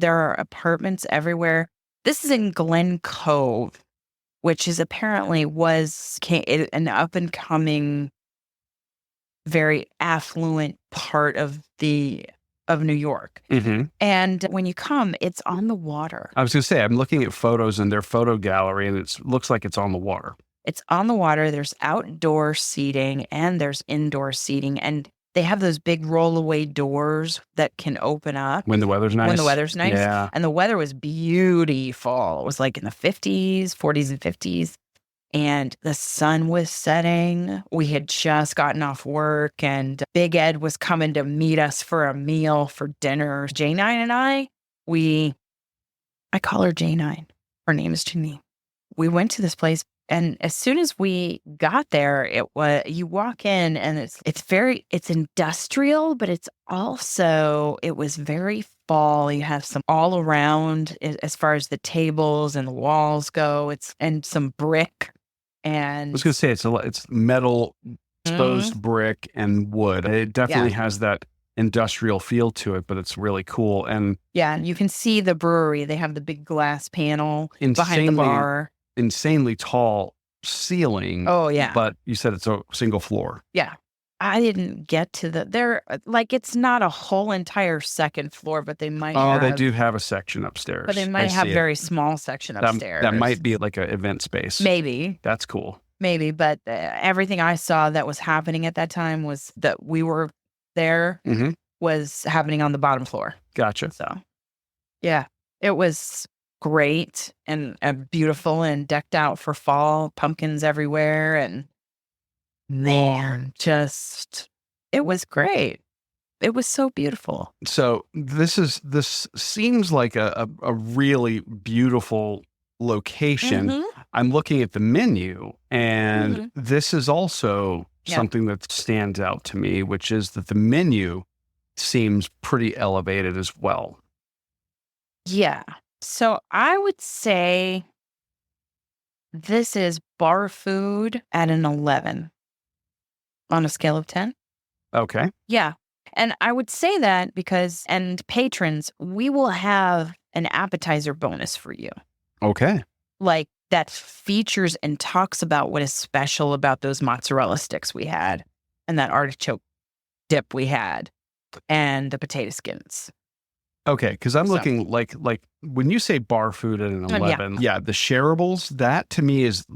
S3: are apartments everywhere. This is in Glen Cove, which is apparently an up and coming, very affluent part of New York.
S4: Mm-hmm.
S3: And when you come, it's on the water.
S4: I was going to say, I'm looking at photos in their photo gallery, and it looks like it's on the water.
S3: It's on the water. There's outdoor seating and there's indoor seating. And they have those big roll-away doors that can open up.
S4: When the weather's nice.
S3: Yeah. And the weather was beautiful. It was like in the 40s and 50s. And the sun was setting. We had just gotten off work, and Big Ed was coming to meet us for a meal for dinner. Janine and I call her Janine. Her name is Janine. We went to this place, and as soon as we got there, you walk in, and it's industrial, but it was very fall. You have some all around as far as the tables and the walls go. And some brick. And
S4: I was going to say it's metal, exposed brick and wood. It definitely has that industrial feel to it, but it's really cool. And
S3: you can see the brewery. They have the big glass panel behind the bar.
S4: Insanely tall ceiling.
S3: Oh yeah.
S4: But you said it's a single floor.
S3: Yeah. I didn't get to it's not a whole entire second floor, but they might
S4: they do have a section upstairs.
S3: But they might have very small section upstairs.
S4: That might be like an event space.
S3: Maybe.
S4: That's cool.
S3: Maybe, but everything I saw that was happening at that time was that we were there was happening on the bottom floor.
S4: Gotcha.
S3: So, yeah, it was great and beautiful and decked out for fall, pumpkins everywhere, and man, it was great. It was so beautiful.
S4: So this seems like a really beautiful location.
S3: Mm-hmm.
S4: I'm looking at the menu, and this is also something that stands out to me, which is that the menu seems pretty elevated as well.
S3: Yeah. So I would say this is bar food at an 11. On a scale of 10.
S4: Okay.
S3: Yeah. And I would say that because, and patrons, we will have an appetizer bonus for you.
S4: Okay.
S3: Like that features and talks about what is special about those mozzarella sticks we had and that artichoke dip we had and the potato skins.
S4: Okay. Because I'm looking like when you say bar food at an 11, the shareables, that to me is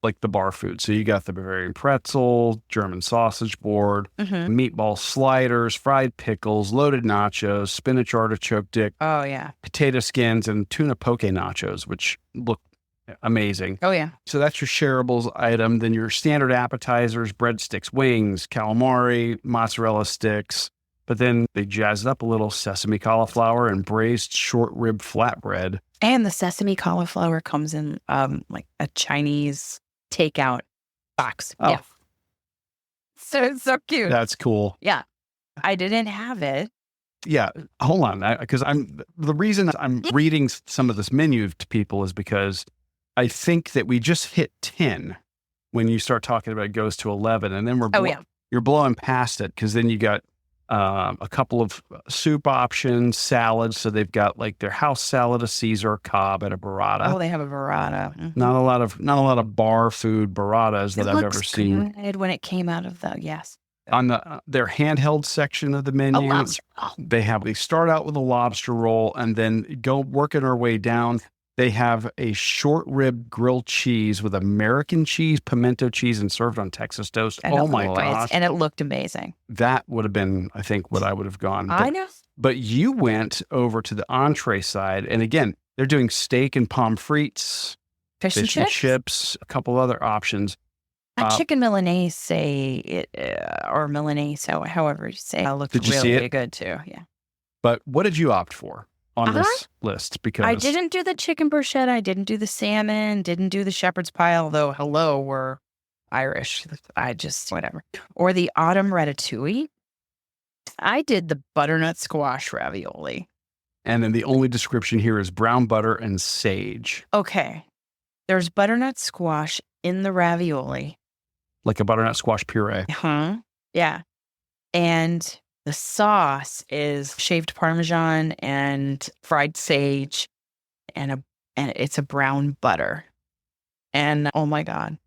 S4: like the bar food. So you got the Bavarian pretzel, German sausage board, meatball sliders, fried pickles, loaded nachos, spinach artichoke dip.
S3: Oh, yeah.
S4: Potato skins, and tuna poke nachos, which look amazing.
S3: Oh, yeah.
S4: So that's your shareables item. Then your standard appetizers, breadsticks, wings, calamari, mozzarella sticks. But then they jazzed up a little sesame cauliflower and braised short rib flatbread.
S3: And the sesame cauliflower comes in like a Chinese takeout box.
S4: Oh.
S3: Yeah. So it's so cute.
S4: That's cool.
S3: Yeah. I didn't have it.
S4: Yeah. Hold on. Because the reason I'm reading some of this menu to people is because I think that we just hit 10 when you start talking about it goes to 11, and then you're blowing past it because then you got a couple of soup options, salads. So they've got like their house salad, a Caesar, a Cobb, and a burrata.
S3: Oh, they have a burrata. Mm-hmm.
S4: Not a lot of bar food burratas that I've ever seen.
S3: Good when it came out of yes.
S4: On their handheld section of the menu, they start out with a lobster roll and then go working our way down. They have a short rib grilled cheese with American cheese, pimento cheese, and served on Texas toast. Oh my gosh.
S3: And it looked amazing.
S4: That would have been, I think, what I would have gone.
S3: I know.
S4: But you went over to the entree side. And again, they're doing steak and pommes frites,
S3: fish and
S4: chips, a couple other options.
S3: Chicken Milanese, or Milanese, however you say it, looked really good too. Yeah.
S4: But what did you opt for on this list? Because
S3: I didn't do the chicken bruschetta, I didn't do the salmon, didn't do the shepherd's pie, although we're Irish. I just, whatever. Or the autumn ratatouille. I did the butternut squash ravioli.
S4: And then the only description here is brown butter and sage.
S3: Okay. There's butternut squash in the ravioli.
S4: Like a butternut squash puree.
S3: Yeah. And the sauce is shaved Parmesan and fried sage, and it's a brown butter. And oh my God,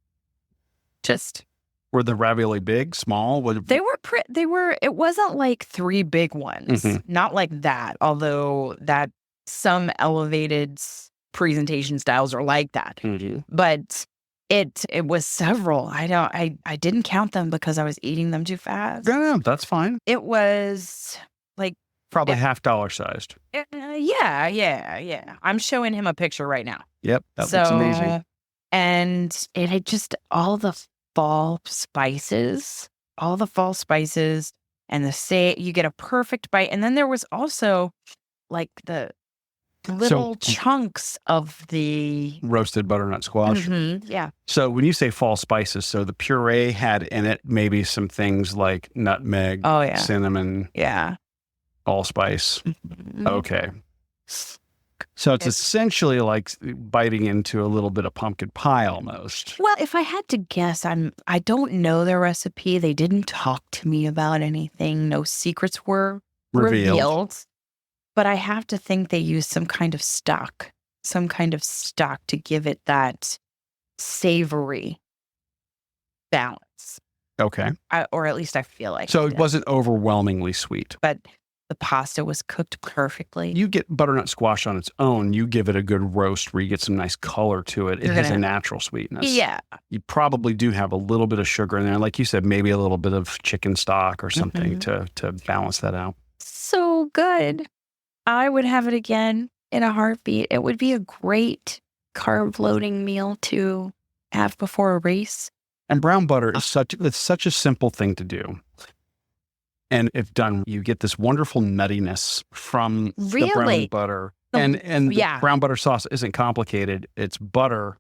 S4: were the ravioli big, small?
S3: They were. It wasn't like 3 big ones, not like that. Although that some elevated presentation styles are like that, but. It was several. I didn't count them because I was eating them too fast.
S4: Yeah, that's fine.
S3: It was like
S4: probably $50 sized.
S3: Yeah. I'm showing him a picture right now.
S4: Yep, that looks amazing.
S3: And it had just all the fall spices, and you get a perfect bite. And then there was also like the little chunks of the
S4: roasted butternut squash.
S3: Yeah.
S4: So when you say fall spices, so the puree had in it maybe some things like nutmeg, cinnamon, allspice. Okay. So it's essentially like biting into a little bit of pumpkin pie almost.
S3: Well, if I had to guess, I don't know the recipe. They didn't talk to me about anything. No secrets were revealed. But I have to think they used some kind of stock to give it that savory balance.
S4: Okay.
S3: Or at least I feel like
S4: so. It wasn't overwhelmingly sweet.
S3: But the pasta was cooked perfectly.
S4: You get butternut squash on its own. You give it a good roast where you get some nice color to it. It has a natural sweetness.
S3: Yeah.
S4: You probably do have a little bit of sugar in there. Like you said, maybe a little bit of chicken stock or something to balance that out.
S3: So good. I would have it again in a heartbeat. It would be a great carb loading meal to have before a race.
S4: And brown butter is such a simple thing to do. And if done, you get this wonderful nuttiness from the brown butter. And the brown butter sauce isn't complicated. It's butter.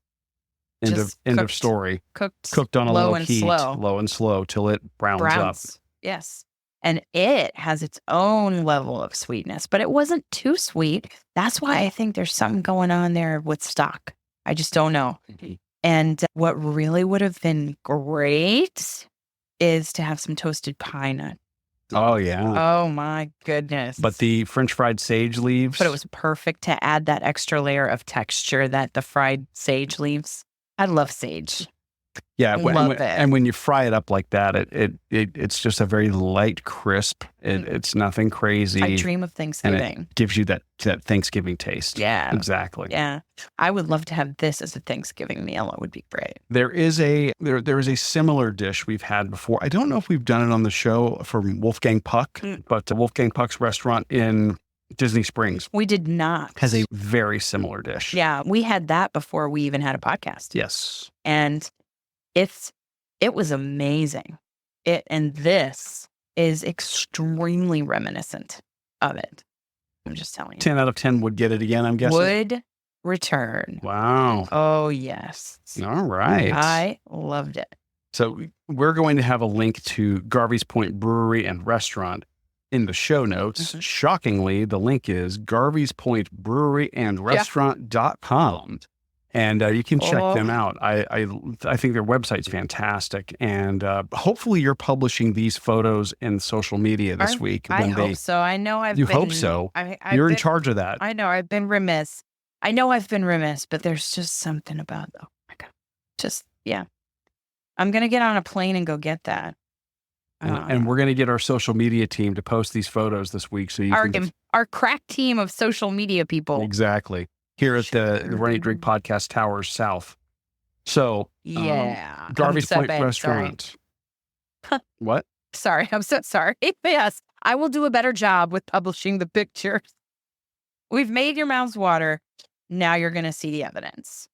S4: End of story. Cooked on a low heat, low and slow till it browns up.
S3: Yes. And it has its own level of sweetness, but it wasn't too sweet. That's why I think there's something going on there with stock. I just don't know. And what really would have been great is to have some toasted pine nut.
S4: Oh, yeah.
S3: Oh, my goodness.
S4: But the French fried sage leaves.
S3: But it was perfect to add that extra layer of texture that the fried sage leaves. I love sage.
S4: Yeah, and when you fry it up like that, it's just a very light crisp. It's nothing crazy.
S3: I dream of Thanksgiving.
S4: And it gives you that Thanksgiving taste.
S3: Yeah,
S4: exactly.
S3: Yeah, I would love to have this as a Thanksgiving meal. It would be great.
S4: There is a similar dish we've had before. I don't know if we've done it on the show from Wolfgang Puck, but Wolfgang Puck's restaurant in Disney Springs.
S3: We did not.
S4: Has a very similar dish.
S3: Yeah, we had that before we even had a podcast.
S4: Yes,
S3: and it was amazing. And this is extremely reminiscent of it. I'm just telling you.
S4: 10 out of 10 would get it again, I'm guessing.
S3: Would return.
S4: Wow.
S3: Oh, yes.
S4: All right.
S3: I loved it.
S4: So we're going to have a link to Garvies Point Brewery and Restaurant in the show notes. Shockingly, the link is garviespointbreweryandrestaurant.com. And you can check
S3: Oh.
S4: them out. I think their website's fantastic. And hopefully you're publishing these photos in social media this week.
S3: I hope so. I know I've
S4: You
S3: been.
S4: hope so.
S3: I've
S4: You're in
S3: been-
S4: charge of that.
S3: I know I've been remiss. I know I've been remiss, but there's just something about, oh my God. Just, yeah. I'm going to get on a plane and go get that.
S4: And we're going to get our social media team to post these photos this week. So you can
S3: our crack team of social media people.
S4: Exactly. Here at the Run Eat Drink Podcast Towers South. So,
S3: Yeah.
S4: Garvies
S3: so
S4: Point
S3: bad,
S4: Restaurant. What?
S3: Sorry. I'm so sorry. Yes, I will do a better job with publishing the pictures. We've made your mouths water. Now you're going to see the evidence.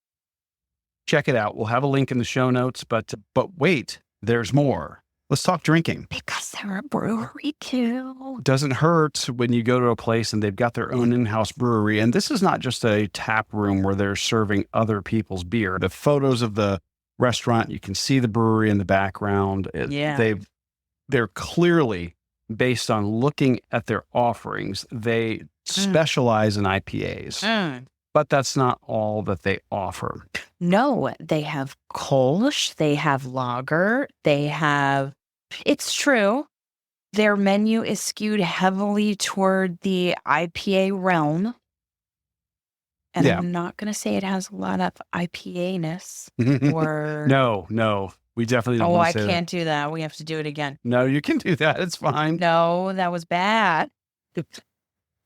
S4: Check it out. We'll have a link in the show notes, but wait, there's more. Let's talk drinking.
S3: Because they're a brewery too.
S4: Doesn't hurt when you go to a place and they've got their own in-house brewery. And this is not just a tap room where they're serving other people's beer. The photos of the restaurant, you can see the brewery in the background. They're clearly, based on looking at their offerings, they specialize in IPAs. But that's not all that they offer.
S3: No, they have Kolsch, they have lager, they have... It's true. Their menu is skewed heavily toward the IPA realm. And I'm not going to say it has a lot of IPA-ness or...
S4: No. We definitely don't want to say
S3: I can't do that. We have to do it again.
S4: No, you can do that. It's fine.
S3: No, that was bad.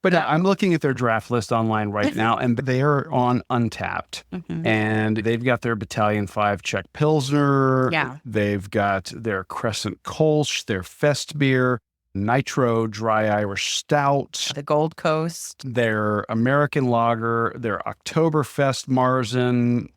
S4: But I'm looking at their draft list online right now, and they are on Untapped. And they've got their Battalion 5 Czech Pilsner.
S3: Yeah.
S4: They've got their Crescent Kolsch, their Fest Beer, Nitro Dry Irish Stout.
S3: The Gold Coast.
S4: Their American Lager, their Oktoberfest Marzen.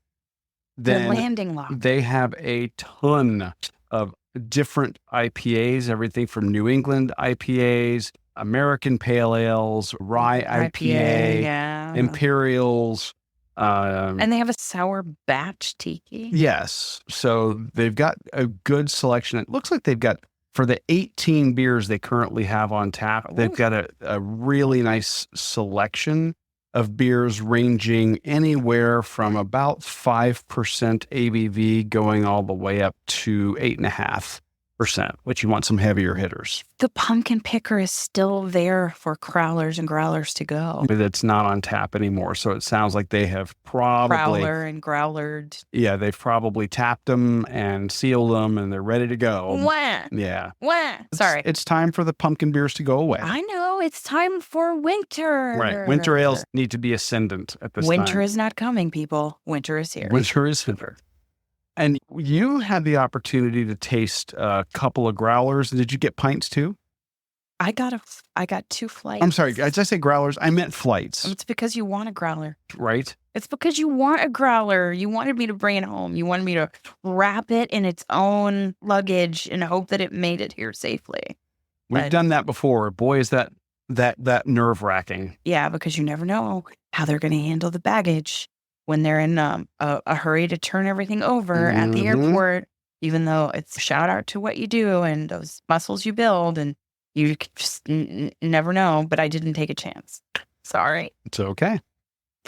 S4: Then
S3: the Landing Lager.
S4: They have a ton of different IPAs, everything from New England IPAs, American Pale Ales, Rye IPA, Imperials.
S3: And they have a sour batch tiki.
S4: Yes. So they've got a good selection. It looks like they've got, for the 18 beers they currently have on tap, they've got a really nice selection of beers ranging anywhere from about 5% ABV going all the way up to 8.5%, which you want some heavier hitters.
S3: The pumpkin picker is still there for crowlers and growlers to go.
S4: But it's not on tap anymore. So it sounds like they have probably...
S3: Crowler and growlered.
S4: Yeah, they've probably tapped them and sealed them and they're ready to go.
S3: Wah.
S4: Yeah.
S3: Wah. Sorry.
S4: It's time for the pumpkin beers to go away.
S3: I know. It's time for winter.
S4: Right. Winter ales need to be ascendant at this time.
S3: Winter is not coming, people. Winter is here.
S4: Winter is here. And you had the opportunity to taste a couple of growlers. Did you get pints too?
S3: I got 2 flights.
S4: I'm sorry. Did I say growlers? I meant flights.
S3: It's because you want a growler.
S4: Right?
S3: It's because you want a growler. You wanted me to bring it home. You wanted me to wrap it in its own luggage and hope that it made it here safely.
S4: We've done that before. Boy, is that nerve-wracking.
S3: Yeah, because you never know how they're going to handle the baggage when they're in a hurry to turn everything over at the airport, even though it's shout out to what you do and those muscles you build, and you just never know. But I didn't take a chance. Sorry.
S4: It's okay.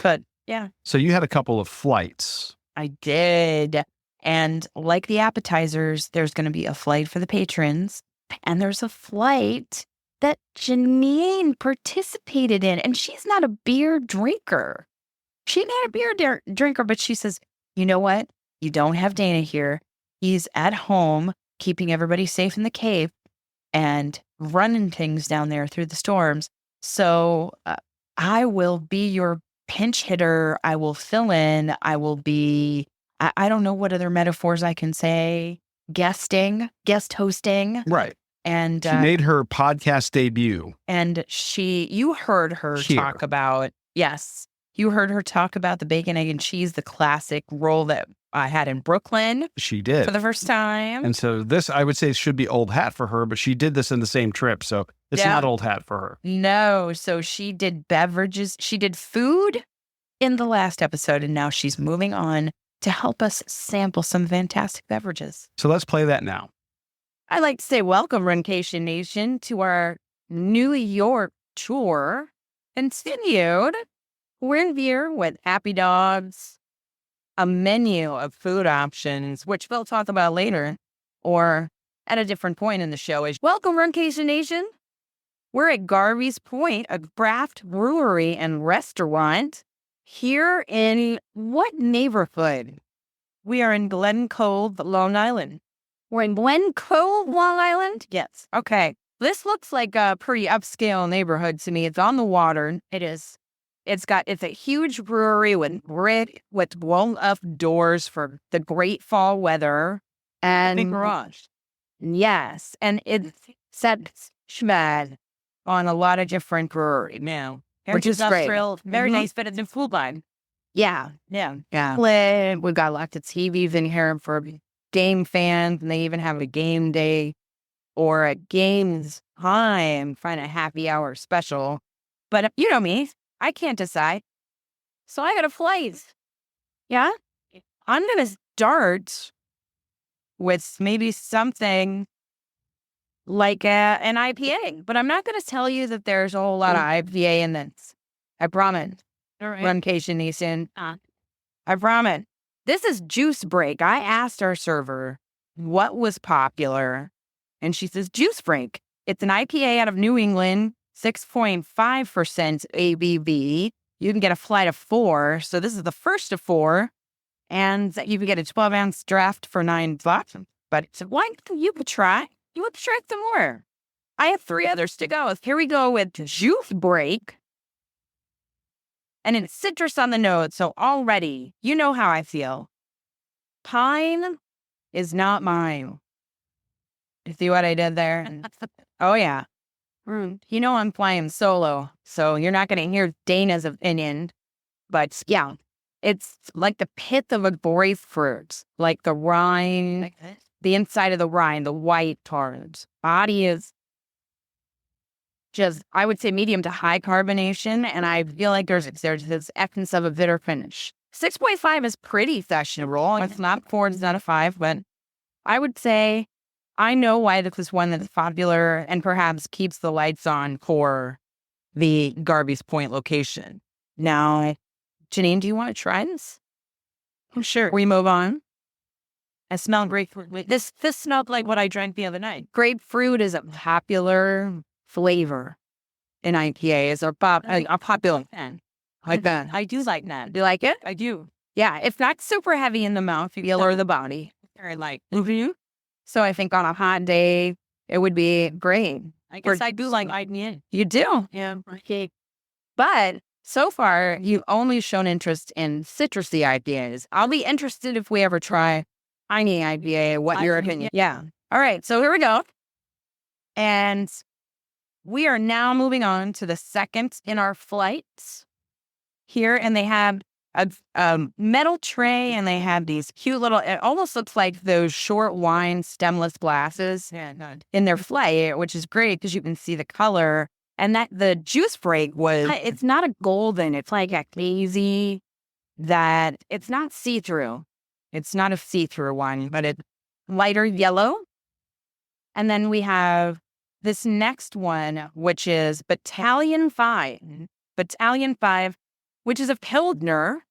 S3: But yeah.
S4: So you had a couple of flights.
S3: I did. And like the appetizers, there's going to be a flight for the patrons. And there's a flight that Janine participated in. And she's not a beer drinker. She's not a beer drinker, but she says, you know what? You don't have Dana here. He's at home, keeping everybody safe in the cave and running things down there through the storms. So I will be your pinch hitter. I will fill in. I will be, I don't know what other metaphors I can say. Guest hosting.
S4: Right.
S3: And
S4: she made her podcast debut.
S3: And you heard her talk about, yes. You heard her talk about the bacon, egg, and cheese, the classic roll that I had in Brooklyn.
S4: She did.
S3: For the first time.
S4: And so this, I would say, should be old hat for her, but she did this in the same trip. So it's not old hat for her.
S3: No. So she did beverages. She did food in the last episode, and now she's moving on to help us sample some fantastic beverages.
S4: So let's play that now.
S3: I'd like to say welcome, Runcation Nation, to our New York tour. Continued. We're in here with Happy Dogs, a menu of food options, which we'll talk about later or at a different point in the show. Is welcome, Runcation Nation. We're at Garvies Point, a craft brewery and restaurant here in what neighborhood?
S5: We are in Glen Cove, Long Island.
S3: We're in Glen Cove, Long Island?
S5: Yes.
S3: Okay. This looks like a pretty upscale neighborhood to me. It's on the water.
S5: It is.
S3: It's a huge brewery with blown up doors for the great fall weather. And
S5: Big garage.
S3: yes. And it's set schmad on a lot of different breweries now. Which is great.
S5: Very nice, but it's in food line.
S3: Yeah.
S5: Yeah.
S3: Yeah. We've got lots of TVs in here for game fans, and they even have a game day or a games time, find a happy hour special. But you know me, I can't decide. So I got a flight. Yeah? I'm going to start with maybe something like an IPA, but I'm not going to tell you that there's a whole lot of IPA in this. I promise.
S5: All right.
S3: Runcation Nation. I promise. This is Juice Break. I asked our server what was popular, and she says Juice Break. It's an IPA out of New England, 6.5% ABV. You can get a flight of 4, so this is the first of 4, and you can get a 12-ounce draft for $9. But it's why you could try. You would try some more. I have 3 others to go. Here we go with Juice Break. And it's citrus on the nose, so already, you know how I feel. Pine is not mine. You see what I did there? Oh, yeah. You know I'm flying solo, so you're not going to hear Dana's opinion. But, yeah, it's like the pith of a grapefruit, like the rind,
S5: Like this?
S3: the inside of the rind, the white part. Body is just, I would say, medium to high carbonation, and I feel like there's this essence of a bitter finish. 6.5 is pretty sessionable. It's not 4, it's not a 5, but I would say I know why this is one that's popular and perhaps keeps the lights on for the Garvies Point location. Now, Janine, do you want to try this?
S5: Sure.
S3: We move on.
S5: I smell grapefruit. This smelled like what I drank the other night.
S3: Grapefruit is a popular flavor in IPAs, or a popular fan. Like that.
S5: I do like that.
S3: Do you like it?
S5: I do.
S3: Yeah, it's not super heavy in the mouth, feel or the body.
S5: Very light.
S3: So I think on a hot day, it would be great.
S5: I guess I do like IPA.
S3: You do.
S5: Yeah.
S3: Okay. But so far, you've only shown interest in citrusy IPAs. I'll be interested if we ever try piney IPA, what your opinion. Yeah. All right. So here we go. And we are now moving on to the second in our flights here. And they have a metal tray, and they have these cute little, it almost looks like those short wine stemless glasses in their flight, which is great because you can see the color. And that the Juice Break it's not a golden, it's like a hazy, that it's not see-through. It's not a see-through one, but it's lighter yellow. And then we have this next one, which is Battalion 5. Battalion 5, which is a Pilsner.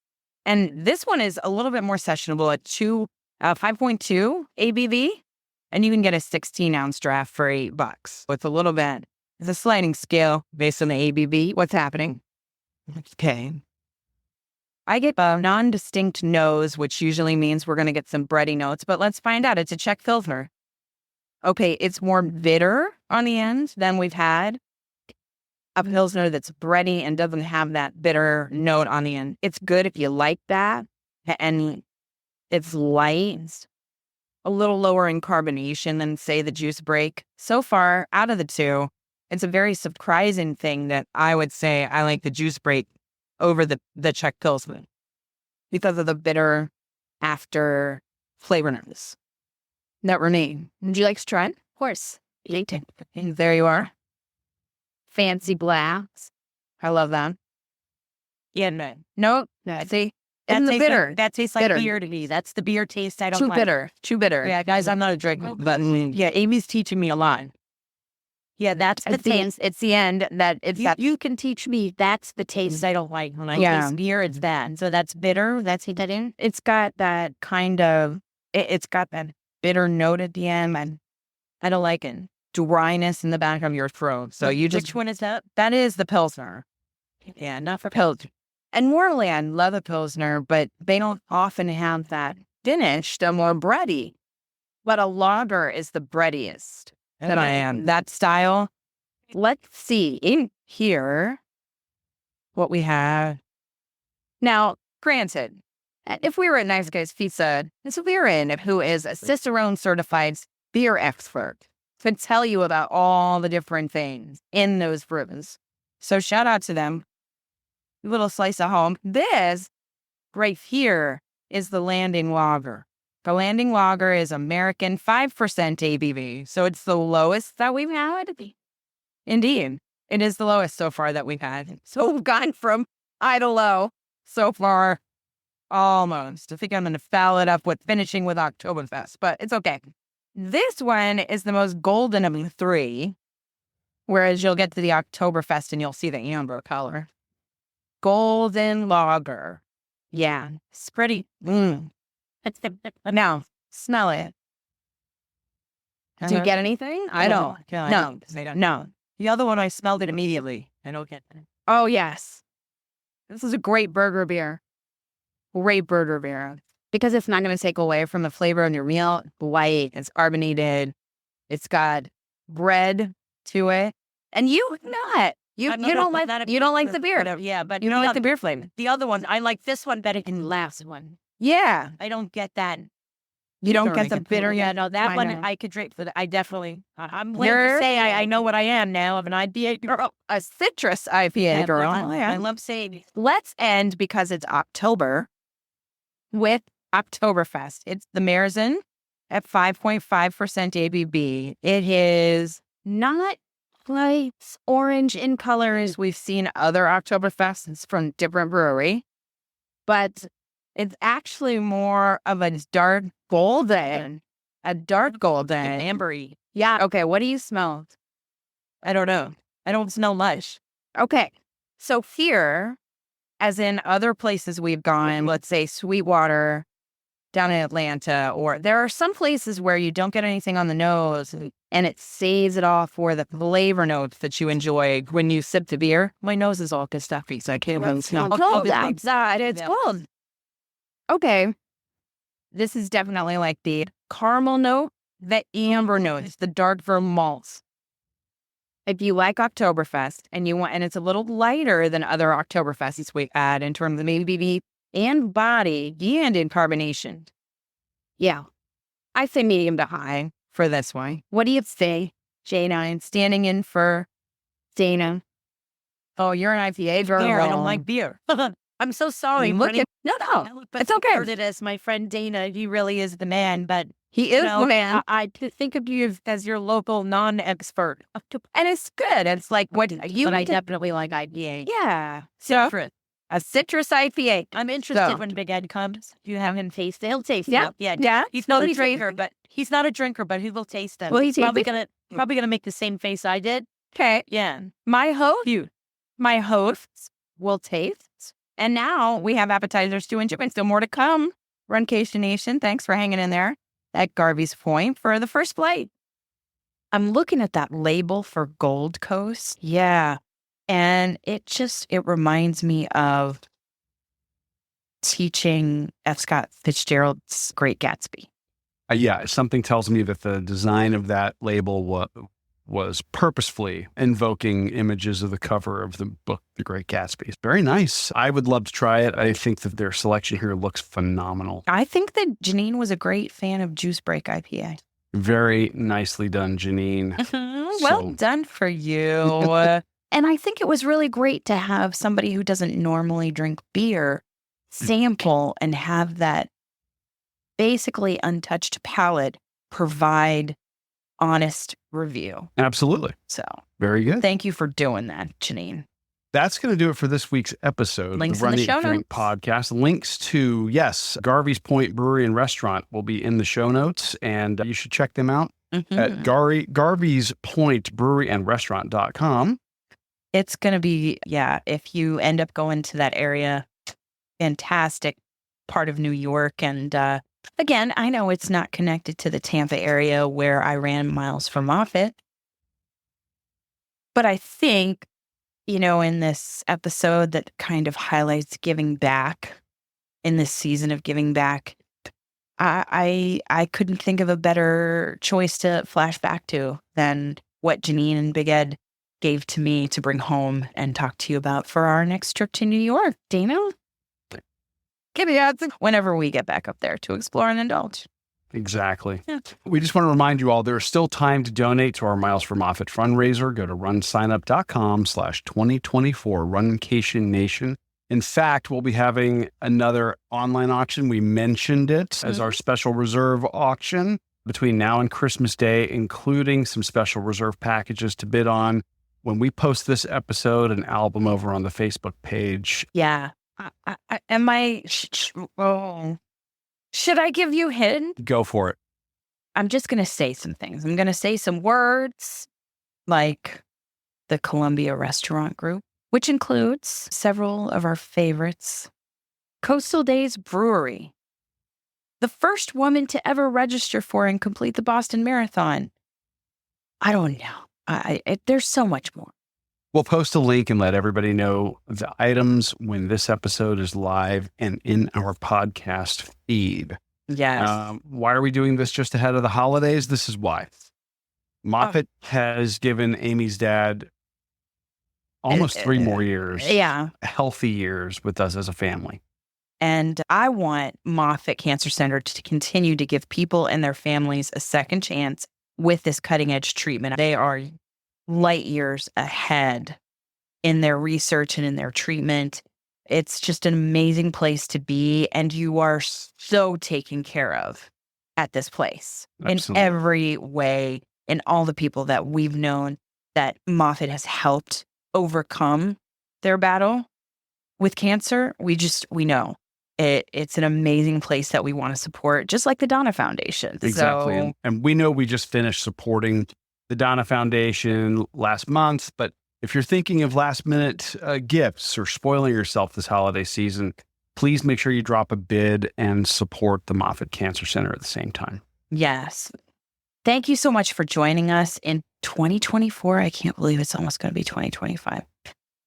S3: And this one is a little bit more sessionable at 5.2 ABV. And you can get a 16-ounce draft for $8. It's a little bit, it's a sliding scale based on the ABV. What's happening? Okay. I get a non-distinct nose, which usually means we're going to get some bready notes, but let's find out. It's a Czech Pilsner. Okay, it's more bitter on the end than we've had a Pilsner that's bready and doesn't have that bitter note on the end. It's good if you like that, and it's light, a little lower in carbonation than, say, the Juice Break. So far, out of the two, it's a very surprising thing that I would say I like the Juice Break over the Czech Pilsner because of the bitter after flavorness. That Renee, would you like to try it?
S5: Of course.
S3: There you are. Fancy glass. I love that.
S5: Yeah, no.
S3: Nope. See,
S5: That
S3: it's
S5: tastes
S3: bitter.
S5: Like, that tastes like
S3: Bitter.
S5: beer to me. That's the beer taste I don't
S3: Too
S5: like.
S3: bitter. Too bitter.
S5: Yeah, guys, I'm not a drinker, but yeah, Amy's teaching me a lot. Yeah, that's the taste.
S3: It's the end that it's that.
S5: You can teach me. That's the taste I don't like. When I taste beer, it's that. So that's bitter. That's that in.
S3: It's got that kind of. It's got that bitter note at the end, and I don't like it. Dryness in the back of your throat. So you just.
S5: Which one is that?
S3: That is the Pilsner.
S5: Yeah, not for
S3: Pilsner. And normally I love a Pilsner, but they don't often have that finish. They're more bready. But a lager is the breadiest that I am. That style. Let's see in here what we have. Now, granted, if we were at Nice Guys Pizza, this Viren, who is a Cicerone certified beer expert, could tell you about all the different things in those brews. So shout out to them. A little slice of home. This right here is the Landing Lager. The Landing Lager is American, 5% ABV. So it's the lowest that we've had. Indeed. It is the lowest so far that we've had. So we've gone from high to low so far. Almost. I think I'm going to foul it up with finishing with Oktoberfest, but it's okay. This one is the most golden of the three, whereas you'll get to the Oktoberfest and you'll see the amber color. Golden Lager. Yeah, it's pretty. Now, smell it. Do you get anything? I don't. No, they don't. No.
S5: The other one, I smelled it immediately. I don't get it.
S3: Oh, yes. This is a great burger beer. Great burger beer. Because it's not going to take away from the flavor of your meal. Light, it's carbonated. It's got bread to it. And you not. You don't like the beer.
S5: Whatever. Yeah, but
S3: you don't like the beer flavor.
S5: The other one, I like this one better than the last one.
S3: Yeah.
S5: I don't get that.
S3: You don't get the bitter.
S5: Yeah, no, that one I could drink for. I definitely. I'm willing to say I know what I am now of an IPA girl.
S3: A citrus IPA girl.
S5: I love saying.
S3: Let's end, because it's October, with Oktoberfest. It's the Märzen at 5.5% ABV. It is not quite orange in color as we've seen other Oktoberfests from different brewery, but it's actually more of a dark golden.
S5: Ambery.
S3: Yeah. Okay. What do you smell?
S5: I don't know. I don't smell much.
S3: Okay. So here, as in other places we've gone, let's say Sweetwater down in Atlanta, or there are some places where you don't get anything on the nose and it saves it off for the flavor notes that you enjoy when you sip the beer. My nose is all stuffy, so I can't even smell. Cold outside. It's cold. Okay. This is definitely like the caramel note, the amber notes, the dark vermouth malts. If you like Oktoberfest and it's a little lighter than other Oktoberfests we had in terms of maybe and body and in carbonation. Yeah. I say medium to high for this one. What do you say, Janine? Standing in for Dana. Oh, you're an IPA girl.
S5: I don't like beer. I'm so sorry.
S3: No. It's okay.
S5: I it as my friend Dana. He really is the man, but
S3: he is the man.
S5: I think of you as your local non-expert.
S3: And it's good. It's like what you.
S5: But I definitely like IPA.
S3: Yeah.
S5: Citrus.
S3: A citrus IPA.
S5: I'm interested when Big Ed comes. You have him taste. He'll taste
S3: it. Yeah.
S5: He's not a drinker, but he will taste them.
S3: Well, he's
S5: probably gonna make the same face I did.
S3: Okay.
S5: Yeah.
S3: My hosts will taste. And now we have appetizers to enjoy, and still more to come. Runcation Nation, thanks for hanging in there at Garvies Point for the first flight. I'm looking at that label for Gold Coast. Yeah. And it reminds me of teaching F. Scott Fitzgerald's Great Gatsby.
S4: Yeah, something tells me that the design of that label was purposefully invoking images of the cover of the book, The Great Gatsby. It's very nice. I would love to try it. I think that their selection here looks phenomenal.
S3: I think that Janine was a great fan of Juice Break IPA.
S4: Very nicely done, Janine.
S3: Well done for you. And I think it was really great to have somebody who doesn't normally drink beer sample and have that basically untouched palate provide honest review.
S4: Absolutely.
S3: So
S4: very good.
S3: Thank you for doing that, Janine.
S4: That's going to do it for this week's episode
S3: Links
S4: of the
S3: in the
S4: Run,
S3: show
S4: Eat, Drink
S3: notes.
S4: podcast. Links to, Garvies Point Brewery and Restaurant will be in the show notes, and you should check them out. at Garvies Point Brewery and Restaurant.com.
S3: It's going to be, if you end up going to that area, fantastic part of New York. And again, I know it's not connected to the Tampa area where I ran miles for Moffitt. But I think, in this episode that kind of highlights giving back in this season of giving back, I couldn't think of a better choice to flash back to than what Janine and Big Ed gave to me to bring home and talk to you about for our next trip to New York. Dana? Whenever we get back up there to explore and indulge.
S4: Exactly.
S3: Yeah.
S4: We just want to remind you all there is still time to donate to our Miles for Moffitt fundraiser. Go to runsignup.com/2024 Runcation Nation. In fact, we'll be having another online auction. We mentioned it as our special reserve auction between now and Christmas Day, including some special reserve packages to bid on. When we post this episode and album over on the Facebook page.
S3: Yeah. Should I give you a hint?
S4: Go for it.
S3: I'm just going to say some things. I'm going to say some words like the Columbia Restaurant Group, which includes several of our favorites. Coastal Days Brewery, the first woman to ever register for and complete the Boston Marathon. I don't know. There's so much more.
S4: We'll post a link and let everybody know the items when this episode is live and in our podcast feed.
S3: Yes.
S4: Why are we doing this just ahead of the holidays? This is why. Moffitt has given Amy's dad almost 3 more years.
S3: Yeah.
S4: Healthy years with us as a family.
S3: And I want Moffitt Cancer Center to continue to give people and their families a second chance with this cutting edge treatment. They are light years ahead in their research and in their treatment. It's just an amazing place to be. And you are so taken care of at this place.
S4: Absolutely.
S3: In every way, in all the people that we've known that Moffitt has helped overcome their battle with cancer. We know it's an amazing place that we want to support, just like the Donna Foundation.
S4: Exactly.
S3: So,
S4: and we know we just finished supporting the Donna Foundation last month, but if you're thinking of last minute gifts or spoiling yourself this holiday season, please make sure you drop a bid and support the Moffitt Cancer Center at the same time.
S3: yes. Thank you so much for joining us in 2024. I can't believe it's almost going to be 2025.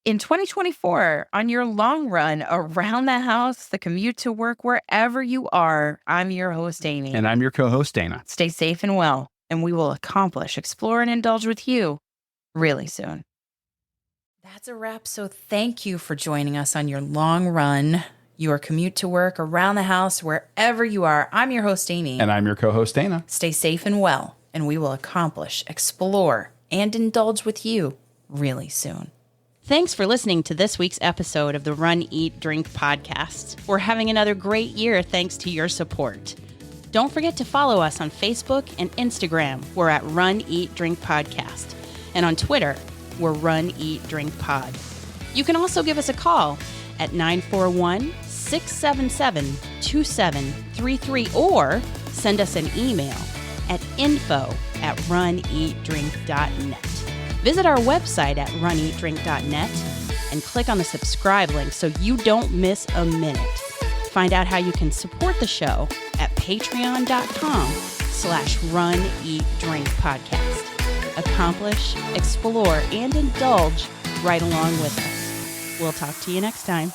S3: In 2024, on your long run around the house, the commute to work, wherever you are, I'm your host, Amy.
S4: And I'm your co-host, Dana.
S3: Stay safe and well, and we will accomplish, explore, and indulge with you really soon.
S1: That's a wrap. So thank you for joining us on your long run, your commute to work, around the house, wherever you are. I'm your host, Amy.
S4: And I'm your co-host, Dana.
S1: Stay safe and well, and we will accomplish, explore, and indulge with you really soon.
S5: Thanks for listening to this week's episode of the Run, Eat, Drink podcast. We're having another great year thanks to your support. Don't forget to follow us on Facebook and Instagram. We're at Run, Eat, Drink Podcast. And on Twitter, we're Run, Eat, Drink Pod. You can also give us a call at 941-677-2733 or send us an email at info@runeatdrink.net. Visit our website at runeatdrink.net and click on the subscribe link so you don't miss a minute. Find out how you can support the show at patreon.com/runeatdrinkpodcast. Accomplish, explore, and indulge right along with us. We'll talk to you next time.